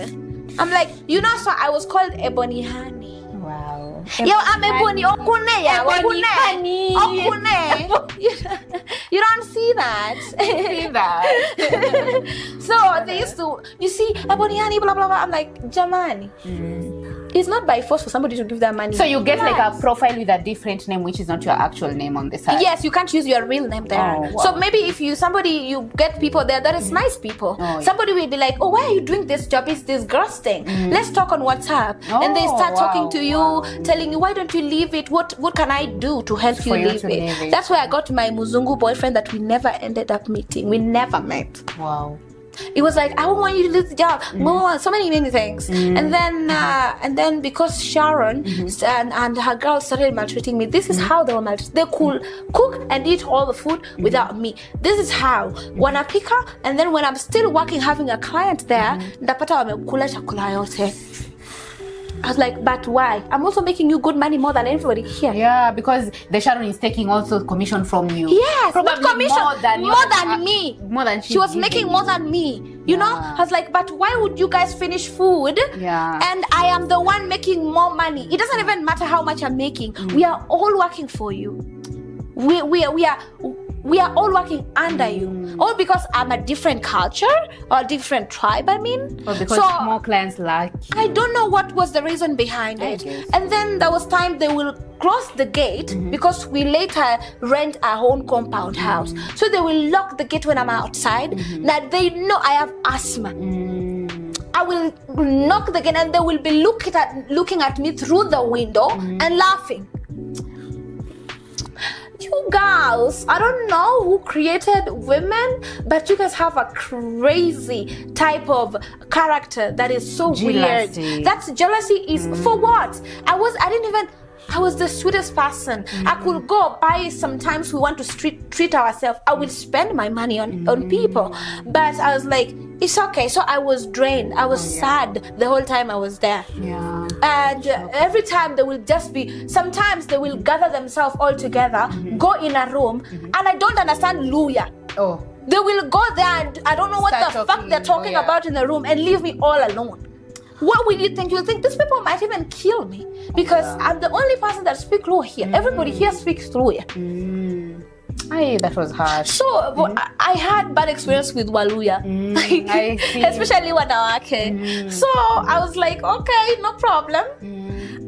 I'm like, so I was called Ebony Honey. Wow. Yo, I'm Ebony Okune. Ebony Honey. Okune. You don't see that. See that. So they used to, you see, Ebony Honey, blah blah blah. I'm like, Jamani. It's not by force for somebody to give that money. So you get like a profile with a different name, which is not your actual name on the site. Yes, you can't use your real name there. Oh, wow. So maybe if you get people there that is nice people. Somebody will be like, oh, why are you doing this job? It's disgusting. Let's talk on WhatsApp. And they start talking to you, telling you, why don't you leave it? What can I do to help you leave it? That's where I got my Muzungu boyfriend that we never ended up meeting. We never met. Wow. It was like, I don't want you to lose the job. So many things. And then because Sharon and her girls started maltreating me, this is how they were maltreated. They could cook and eat all the food without me. This is how. Wanapika, and then when I'm still working, having a client there, ndapata wamekula chakula yote. I was like, but why? I'm also making you good money more than everybody here. Yeah, because the Sharon is taking also commission from you. Yes, probably not commission, more than me. More than she was making more than me. You know, I was like, but why would you guys finish food? Yeah. And I am the one making more money. It doesn't even matter how much I'm making. We are all working for you. We are all working under you. All because I'm a different culture or a different tribe, I mean. Or because more clients like you. I don't know what was the reason behind it. And then there was time they will close the gate because we later rent our own compound house. So they will lock the gate when I'm outside. Now they know I have asthma. I will knock the gate and they will be looking at me through the window and laughing. You guys, I don't know who created women, but you guys have a crazy type of character that is so weird. That's jealousy is for what? I was the sweetest person. I could go buy, sometimes we want to treat ourselves. I will spend my money on people. But I was like, it's okay. So I was drained. I was sad the whole time I was there. Yeah. And every time they will sometimes they will gather themselves all together, go in a room, and I don't understand Luya. Oh. They will go there and I don't know what the fuck they're talking about in the room and leave me all alone. What will you think? You'll think these people might even kill me because I'm the only person that speaks Luya here. Everybody here speaks Luya. That was hard. So I had bad experience with Waluya, especially Wanawake. So I was like, okay, no problem.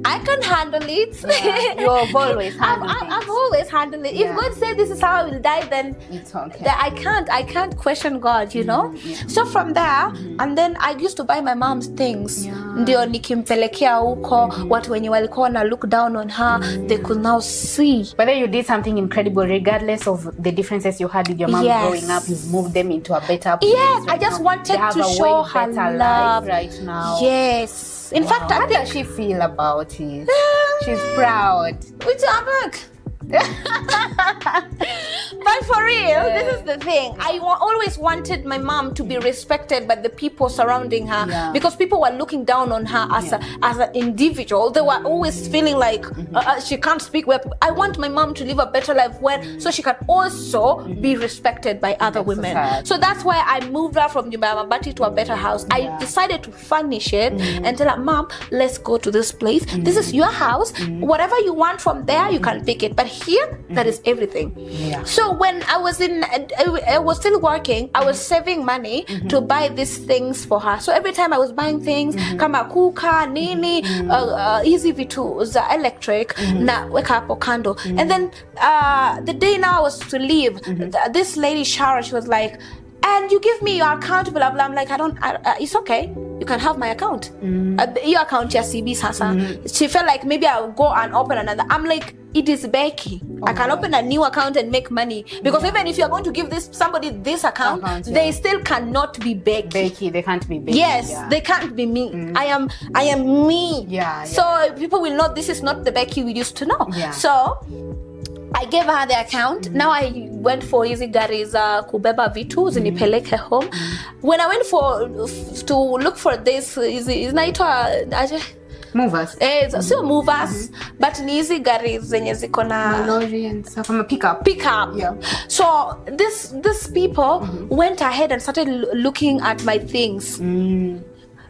I can handle it. Yeah. You've always handled it. I've always handled it. If God said this is how I will die, then it's okay. Then I can't question God, you know. So from there, and then I used to buy my mom's things. Ndio nikimpelekea huko, watu wenye walikuwa wana look down on her, they could now see. Whether you did something incredible, regardless of the differences you had with your mom growing up, you've moved them into a better place. Yes, I just wanted to show her love right now. Yes. In fact, how does she feel about it? She's proud. Which I'm back. But for real, this is the thing. I always wanted my mom to be respected by the people surrounding her, because people were looking down on her as an individual. They were always feeling like she can't speak well. I want my mom to live a better life so she can also be respected by other women. So that's why I moved her from Nyumba ya Mabati to a better house. I decided to furnish it and tell her, Mom, let's go to this place. This is your house. Whatever you want from there, you can pick it. But here, that is everything. So when I was still working, I was saving money to buy these things for her. So every time I was buying things, kama kuka, nini, easy vitu za electric, na weka hapo kando. And then the day now I was to leave, this lady Shara, she was like, and you give me your account, blah blah. I'm like, it's okay. You can have my account. Your account, your CB Sasa. She felt like maybe I'll go and open another. I'm like, it is Becky. I can open a new account and make money, because even if you're going to give somebody this account, they still cannot be Becky. They can't be Becky. Yes, they can't be me. I am me. So people will know this is not the Becky we used to know. So I gave her the account. Now I went for hizi gari za kubeba vitu zinipeleke home. When I went to look for this, inaitwa aje? Movers. Sio movers, but ni hizi gari zenye ziko na lorry and stuff. I'm a pickup. So these people went ahead and started looking at my things.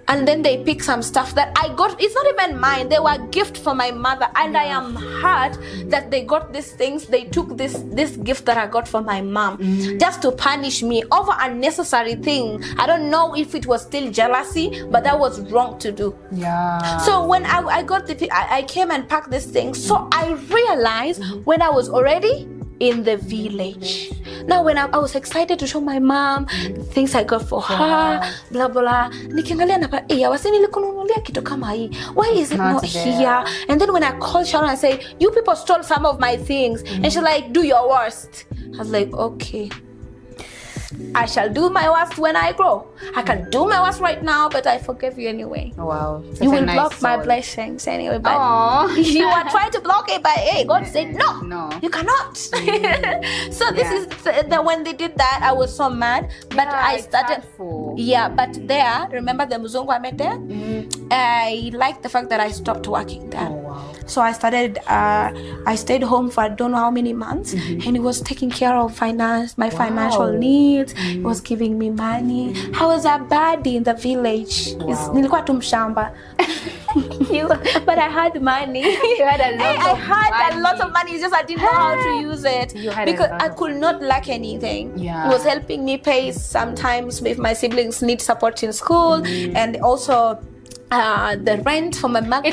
And then they pick some stuff that I got. It's not even mine. They were gift from my mother, and I am hurt that they got these things. They took this gift that I got from my mom just to punish me over unnecessary thing. I don't know if it was still jealousy, but that was wrong to do. So when I came and packed this thing, so I realized when I was already in the village. Now when I was excited to show my mom the things I got for her, blah blah. Nikiangalia na wasi nilikununulia kitu kama hii. Why is it not here? And then when I called Sharon and say, you people stole some of my things, and she's like, do your worst. I was like, okay, I shall do my worst when I grow. I can do my worst right now, but I forgive you anyway. Wow. You will block my blessings anyway, but you are trying to block it, but God said no, you cannot. So this is when they did that, I was so mad, but I started but there, remember the muzungu I met there? I liked the fact that I stopped working there. So I started, I stayed home for I don't know how many months, and he was taking care of my financial needs. He was giving me money. I was a baddie in the village. Nilikuwa tu mshamba. But I had money. I had a lot of money. It's just I didn't know how to use it because I could not lack anything. He was helping me pay sometimes if my siblings need support in school, and also the rent for my mother.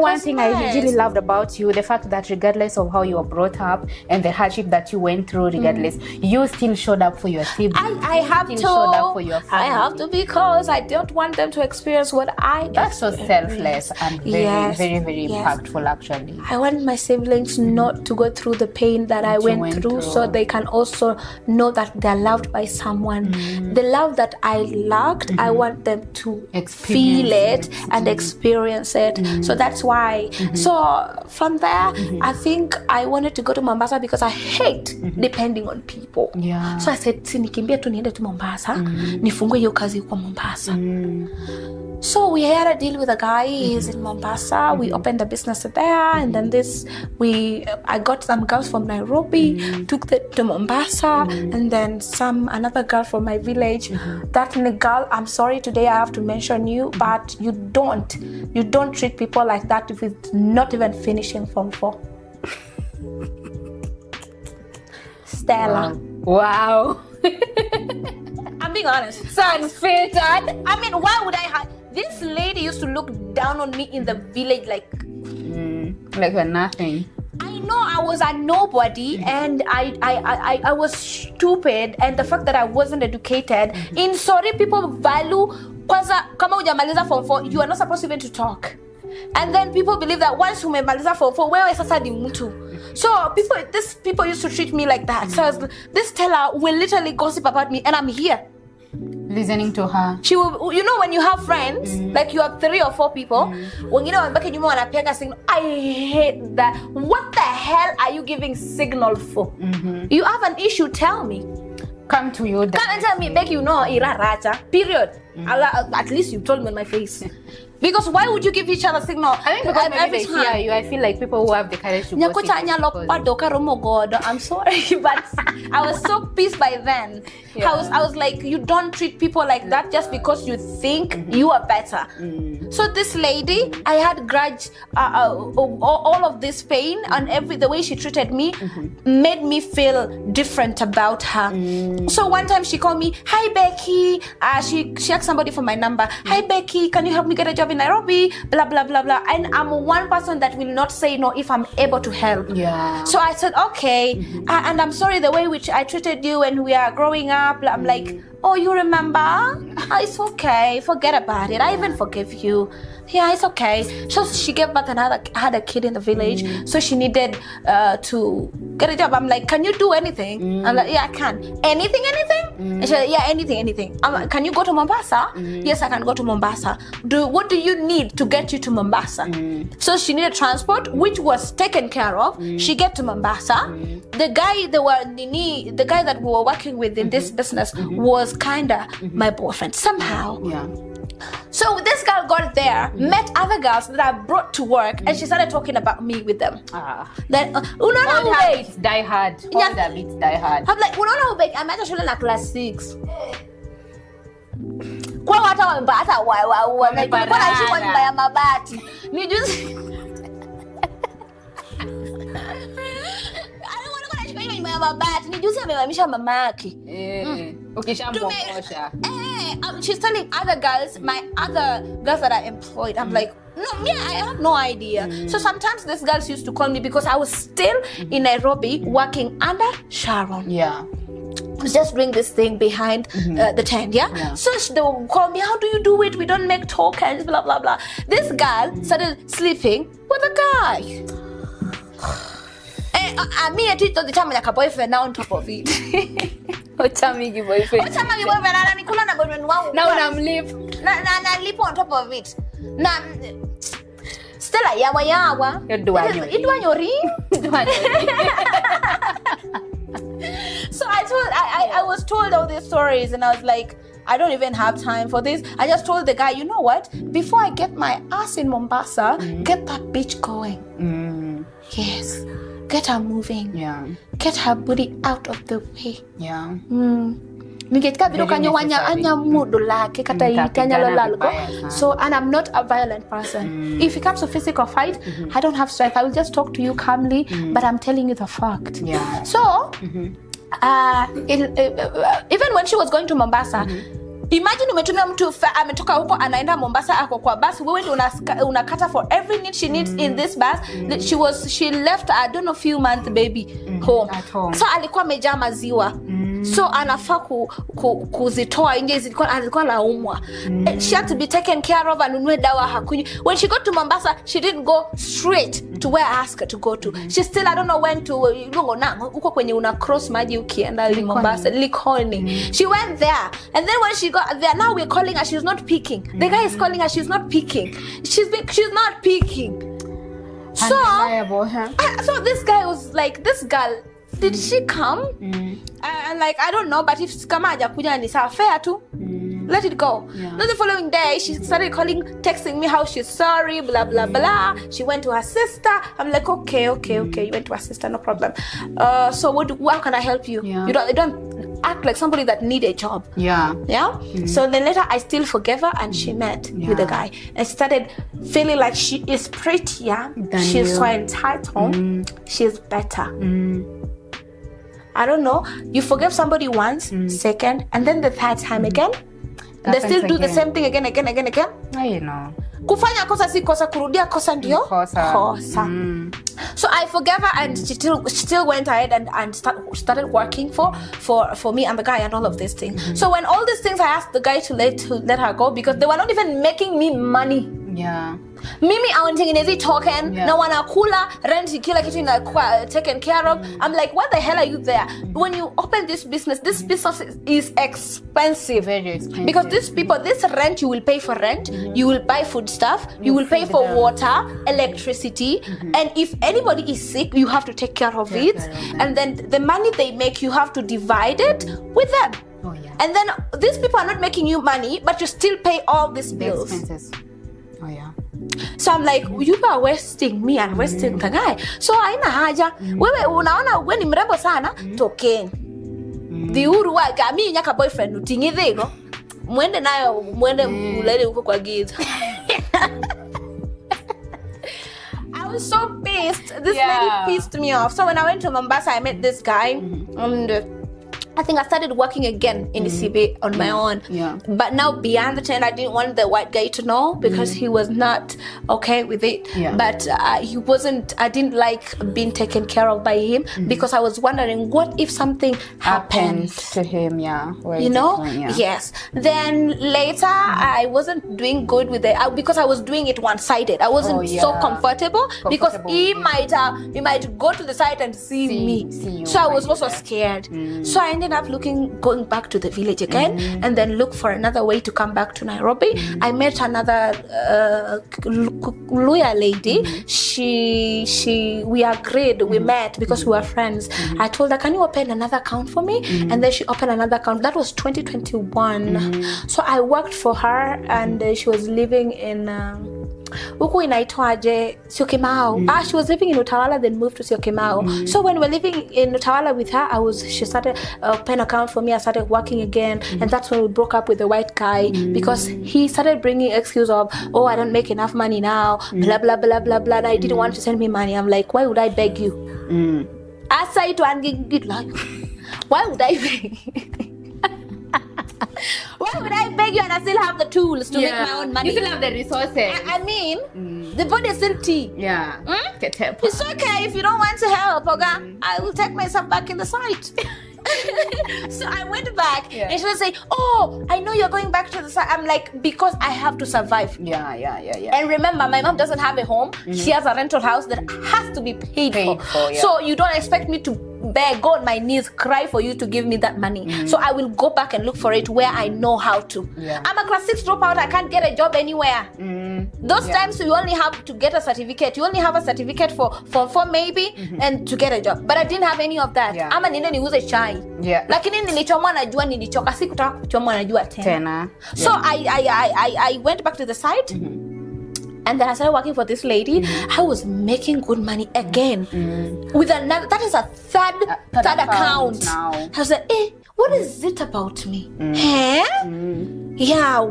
One thing I really loved about you, the fact that regardless of how you were brought up and the hardship that you went through, regardless, you still showed up for your siblings. I have to. Showed up for your family. I have to, because I don't want them to experience what I. That's so selfless and very, very, very impactful. Actually, I want my siblings not to go through the pain that I went through, so they can also know that they're loved by someone. The love that I lacked, I want them to feel it and experience it. So that's why. So from there, I think I wanted to go to Mombasa because I hate depending on people. So I said, sinikimbia tu niende to Mombasa, nifungue hiyo kazi kwa Mombasa. So we had a deal with a guy. He's in Mombasa. We opened a business there, and then I got some girls from Nairobi, took them to Mombasa, and then another girl from my village. That girl, I'm sorry today I have to mention you, but you don't treat people like that if it's not even finishing Form 4. Stella. Wow. I'm being honest. So unfiltered. I mean, why would I have... This lady used to look down on me in the village like Like you're nothing. I know I was a nobody, and I was stupid, and the fact that I wasn't educated. In Sori, people value kwanza kama hujamaliza form 4, you are not supposed even to talk. And then people believe that once umemaliza form 4, wewe sasa ni mtu. So people used to treat me like that. So this teller will literally gossip about me, and I'm here listening to her. She will, you know, when you have friends, like you have 3 or 4 people, wengine wamebaki nyuma wanapiga signal. I hate that. What the hell are you giving signal for? You have an issue, tell me. Come to you. Come and tell me, Becky, you know, iraracha. Period. At least you told me in my face. Because why would you give each other signal? I think because maybe they fear you. I feel like people who have the courage to gossip. I'm sorry, but I was so pissed by then. Yeah. I was like, you don't treat people like that just because you think you are better. So this lady, I had grudge, all of this pain, and the way she treated me made me feel different about her. So one time she called me, hi Becky. She asked somebody for my number. Hi Becky, can you help me get a job in Nairobi? Blah blah blah blah. And I'm one person that will not say no if I'm able to help. Yeah. So I said okay, and I'm sorry the way which I treated you when we are growing up. I'm like, oh, you remember? It's okay. Forget about it. I even forgive you. Yeah, it's okay. So she gave birth and had a kid in the village. So she needed to get a job. I'm like, can you do anything? I'm like, yeah, I can. Anything? And she said, yeah, anything. I'm like, can you go to Mombasa? Yes, I can go to Mombasa. What do you need to get you to Mombasa? So she needed transport, which was taken care of. She get to Mombasa. The guy that we were working with in this business was kinda my boyfriend somehow. Yeah. So this girl got there, met other girls that I brought to work, and she started talking about me with them. Then, unaona habits die hard. All the habits die hard. I'm like, unaona ubek, I'm at shule na class 6. Kwa hata wambata wa nilikuwa naishi kwa nyumba ya mabati. Ni juzi mabati. Ni juzi amewamisha mamake. Ukishampokosha. She's telling other girls, my other girls that I employed. I'm like, no, me, I have no idea. So sometimes these girls used to call me because I was still in Nairobi working under Sharon. Yeah. Just bring this thing behind the tent, yeah? So they would call me, how do you do it? We don't make tokens, blah, blah, blah. This girl started sleeping with a guy. And me, I told the time like a boyfriend now on top of it. Ochamigi boyfriend. Ochamigi boyfriend, and Nicola na boyfriend wangu. Now I'm live. Na lipo on top of it. Na Stella yawa. Idwanyori. So I was told all these stories, and I was like, I don't even have time for this. I just told the guy, you know what? Before I get my ass in Mombasa, get that bitch going. Yes. Get her moving. Yeah. Get her booty out of the way. Yeah. So, and I'm not a violent person. If it comes to physical fight, I don't have strength. I will just talk to you calmly, but I'm telling you the fact. Yeah. So, even when she was going to Mombasa, imagine umetumia mtu ametoka huko anaenda Mombasa ako kwa bus, wewe ndio unakata for every need she needs in this bus. She left I don't know few months baby home. At home. So alikuwa amejaa maziwa. So anafaa kuzitoa nje, alikuwa naumwa. She had to be taken care of, anunue dawa hakunywi. When she got to Mombasa, she didn't go straight to where I asked her to go to. She still, I don't know when to uko kwenye una cross maji ukienda Mombasa, Likoni. She went there, and then when she got there, now we're calling her, she's not picking. The guy is calling her, she's not picking. She's not picking. So this guy was like, this girl, did she come? And like, I don't know, but if kama hajakuja ni sawa, fair tu. Let it go. Yeah. Then the following day, she started texting me how she's sorry, blah, blah, blah. She went to her sister. I'm like, okay. You went to her sister, no problem. So how can I help you? Yeah. You don't act like somebody that need a job. Yeah. Yeah? So then later, I still forgave her, and she met with the guy. And started feeling like she is prettier. She's so entitled. She's better. I don't know. You forgive somebody once, second, and then the third time again. They still do the same thing again. I know. kufanya kosa si kosa, kurudia kosa ndio kosa. So I forgave her, and she still went ahead and started working for me and the guy and all of these things. So when all these things, I asked the guy to let her go because they were not even making me money. Mimi awanitengenezi token na wanakula rent, kila kitu inakuwa taken care of. I'm like, what the hell are you there? When you open this business is expensive. Very expensive. Because these people, this rent, you will pay for rent, you will buy food stuff, you will pay for water, electricity, and if anybody is sick, you have to take care of it. And then the money they make, you have to divide it with them. And then these people are not making you money, but you still pay all these bills. Expenses. So I'm like, you are wasting me and wasting the guy. So haina haja. Wewe unaona wewe ni mrembo sana, tokeni. Diuru wa kami nyaka boyfriend utingithego. Mwende nayo ulele huko kwa giza. I was so pissed. This lady pissed me off. So when I went to Mombasa, I met this guy, and I think I started working again in the CB on my own. But now beyond the 10, I didn't want the white guy to know because he was not okay with it. But he wasn't, I didn't like being taken care of by him because I was wondering, what if something happened to him? You know? Yes. Then later, I wasn't doing good with it because I was doing it one-sided. I wasn't so comfortable because he might go to the site and see me. So I was also scared. So I ended up going back to the village again, and then look for another way to come back to Nairobi. I met another lawyer lady. We agreed, we met because we were friends. I told her, can you open another account for me? And then she opened another account. That was 2021. So I worked for her, and she was living in huku inaitwaje Syokimau. She was living in Utawala, then moved to Syokimau. So when we were living in Utawala with her, she started a pen account for me. I started working again, and that's when we broke up with the white guy because he started bringing excuse of, oh, I don't make enough money now, blah blah blah blah blah. And I didn't want to send me money. I'm like, why would I beg you? Why would I beg? Why would I beg you and I still have the tools to make my own money? You still have the resources. I mean, the body is still tea. It's okay if you don't want to help, okay? I will take myself back in the site. So I went back and she was saying, oh, I know you're going back to the site. I'm like, because I have to survive. And remember, my mom doesn't have a home. She has a rental house that has to be paid for. So you don't expect me to go on my knees, cry for you to give me that money. So I will go back and look for it where I know how to. I'm a class 6 dropout. I can't get a job anywhere. Those times you only have to get a certificate. You only have a certificate for maybe and to get a job. But I didn't have any of that. Ama niende niuze chai. Lakini nilichomwa najua nilichoka, sikutaka kuchomwa najua tena. So I went back to the site. And then I started working for this lady. I was making good money again with another. That is a third account. Now. I was like, what is it about me? I'm so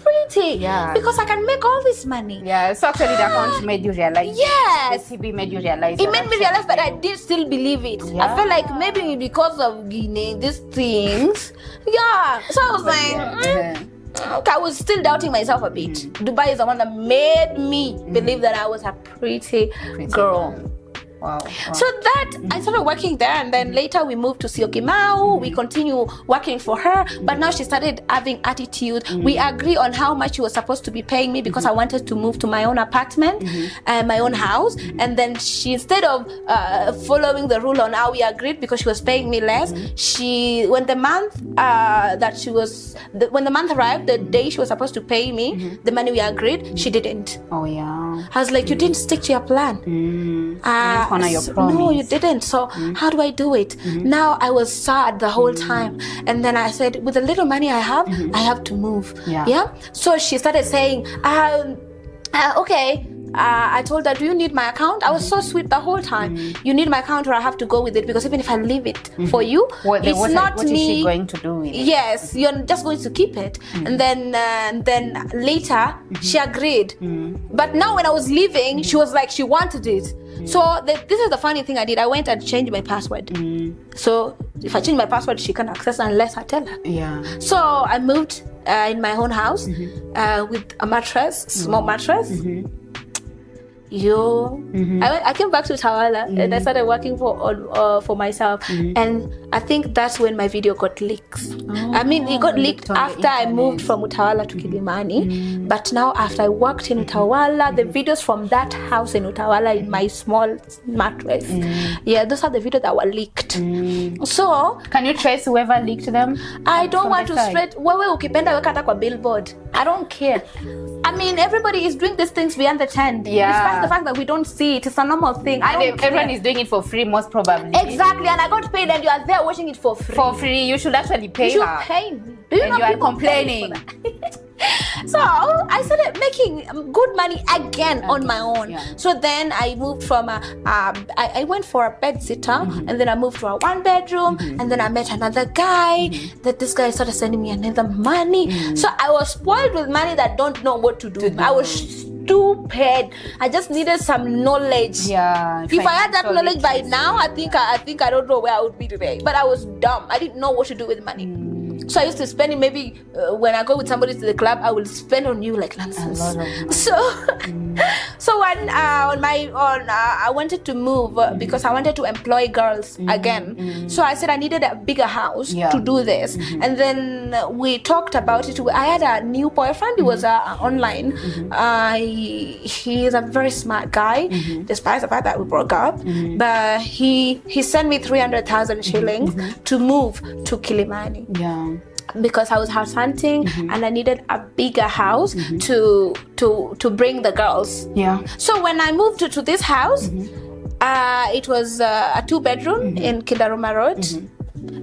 pretty because I can make all this money. So actually the account made you realize. Yes. The CB made you realize. It made me realize, but I did still believe it. I felt like maybe because of these things. So I was like, I was still doubting myself a bit. Dubai is the one that made me believe that I was a pretty girl. Wow. So that I started working there, and then later we moved to Syokimau. We continue working for her, but now she started having attitude. We agree on how much she was supposed to be paying me because I wanted to move to my own apartment and my own house. And then she, instead of following the rule on how we agreed, because she was paying me less, when the month when the month arrived, the day she was supposed to pay me the money we agreed, she didn't. I was like, you didn't stick to your plan. Honor your promise. No, you didn't. So how do I do it? Now I was sad the whole time, and then I said, with the little money I have to move. So she started saying, okay. I told her, do you need my account? I was so sweet the whole time. You need my account or I have to go with it, because even if I leave it for you, what is she going to do with it? Yes, you're just going to keep it. And then later she agreed. But now when I was leaving, she was like, she wanted it. So this is the funny thing I did. I went and changed my password. So if I change my password, she can't access unless I tell her. So I moved in my own house with a mattress, small mattress. I came back to Utawala and I started working for myself, and I think that's when my video got leaked. It got leaked after I moved from Utawala to Kilimani, but now after I worked in Utawala, the videos from that house in Utawala in my small mattress, those are the videos that were leaked. So can you trace whoever leaked them? I don't want to straight wewe ukipenda weka hata kwa billboard. I don't care. I mean, everybody is doing these things behind the tent. Despite the fact that we don't see it, it's a normal thing. And everyone is doing it for free, most probably. Exactly, and I got paid, and you are there watching it for free. For free, you should actually pay her. You should pay me. Do you know you are complaining. So I started making good money again on my own. So then I moved from I went for a bed sitter, and then I moved to a 1-bedroom, and then I met another guy. That this guy started sending me another money. So I was spoiled with money that don't know what to do. I was stupid. I just needed some knowledge. If I had that knowledge by now, I think I don't know where I would be today. But I was dumb. I didn't know what to do with money. So I used to spend it, maybe when I go with somebody to the club, I will spend on you like nonsense. So when I wanted to move because I wanted to employ girls again. So I said I needed a bigger house to do this. And then we talked about it. I had a new boyfriend. He was online. He is a very smart guy, despite the fact that we broke up. But he sent me 300,000 shillings to move to Kilimani. Because I was house hunting and I needed a bigger house to bring the girls. So when I moved to this house, it was a 2-bedroom in Kidaruma Road.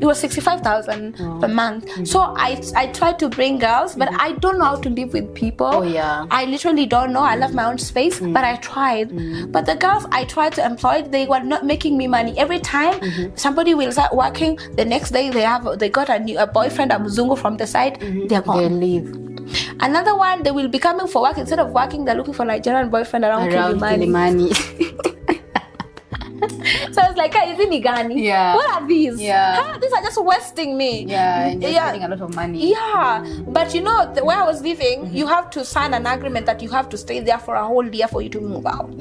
It was 65,000 per month. So I tried to bring girls, but I don't know how to live with people. I literally don't know. I love my own space, but I tried. But the girls I tried to employ, they were not making me money. Every time somebody will start working, the next day they got a boyfriend, a mzungu from the side, they're gone. They leave. Another one, they will be coming for work. Instead of working, they're looking for Nigerian boyfriend around Kilimani. So I was like, is it Nigani? What are these? These are just wasting me. And you're spending a lot of money. But you know, where I was living, you have to sign an agreement that you have to stay there for a whole year for you to move out.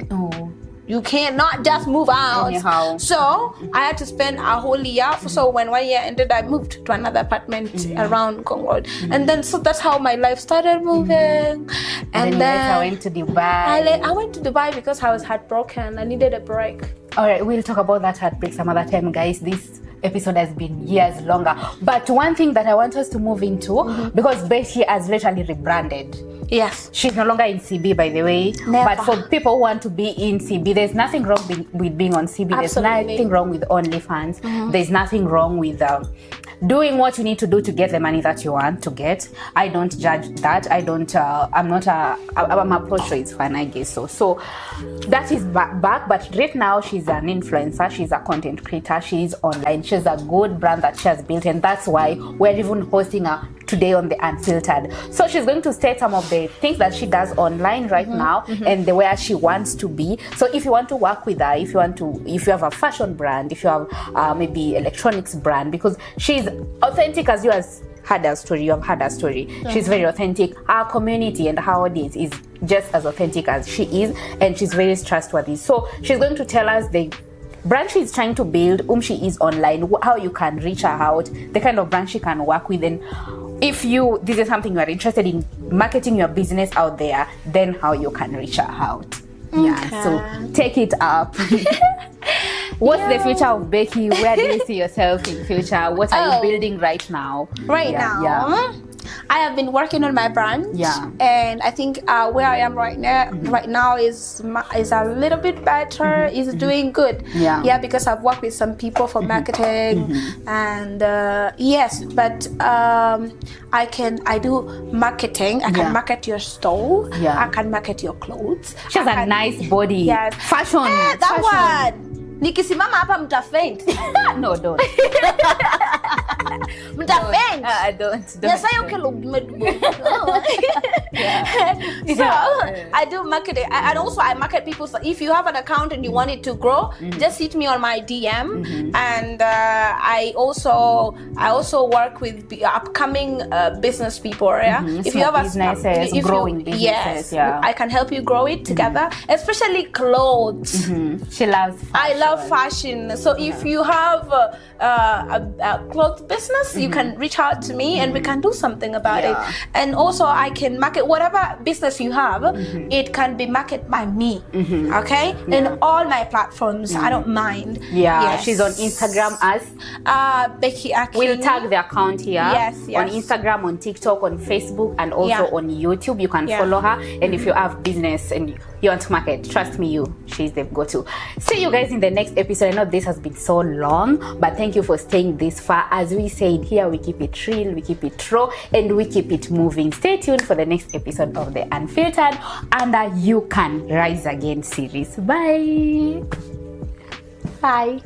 You cannot just move out. Anyhow. So I had to spend a whole year. So when 1 year ended, I moved to another apartment around Congo. And then so that's how my life started moving. And then I went to Dubai. I went to Dubai because I was heartbroken. I needed a break. All right, we'll talk about that heartbreak some other time, guys. This episode has been years longer. But one thing that I want us to move into, because Becky has literally rebranded. Yes. She's no longer in CB, by the way. Never. But for people who want to be in CB, there's nothing wrong with being on CB. There's nothing wrong with OnlyFans. There's nothing wrong with doing what you need to do to get the money that you want to get. I don't judge that. I'm a pro choice fan, I guess so. So that is back, but right now she's an influencer, she's a content creator, she's online, she's a good brand that she has built, and that's why we're even hosting her today on the Unfiltered. So she's going to state some of the things that she does online right now and the way she wants to be. So if you want to work with her, if you have a fashion brand, if you have maybe electronics brand, because she's authentic as you have heard her story. She's very authentic. Our community and her audience is just as authentic as she is, and she's very trustworthy. So she's going to tell us the brand she's trying to build, whom she is online, how you can reach her out, the kind of brand she can work with, and if this is something you are interested in marketing your business out there, then how you can reach her out. So take it up. What's the future of Becky? Where do you see yourself in future? What are you building right now? I have been working on my brand, and I think where I am right now is a little bit better. Is doing good, because I've worked with some people for marketing, and yes, but I do marketing. I can market your store. I can market your clothes. She has a nice body. Fashion. That one. Nikisimama hapa mtafaint. No, don't. Mtafaint. Don't. Yes, I okay. I do marketing, and also I market people. So if you have an account and you want it to grow, just hit me on my DM. And I also work with upcoming business people. Yeah, if you have businesses, growing businesses, I can help you grow it together. Especially clothes. She loves fashion. I love fashion. So if you have a clothes business, you can reach out to me and we can do something about it. And also I can market whatever business you have. It can be marketed by me. Okay, in all my platforms. I don't mind. She's on Instagram as Becky Akinyi. We'll tag the account here. Yes. On Instagram, on TikTok, on Facebook, and also on YouTube. You can follow her. And if you have business and you want to market, trust me, she's the go-to. See you guys in the next episode. I know this has been so long, but thank you for staying this far. As we said here, we keep it real, we keep it raw, and we keep it moving. Stay tuned for the next episode of the Unfiltered and You Can Rise Again series. Bye. Bye.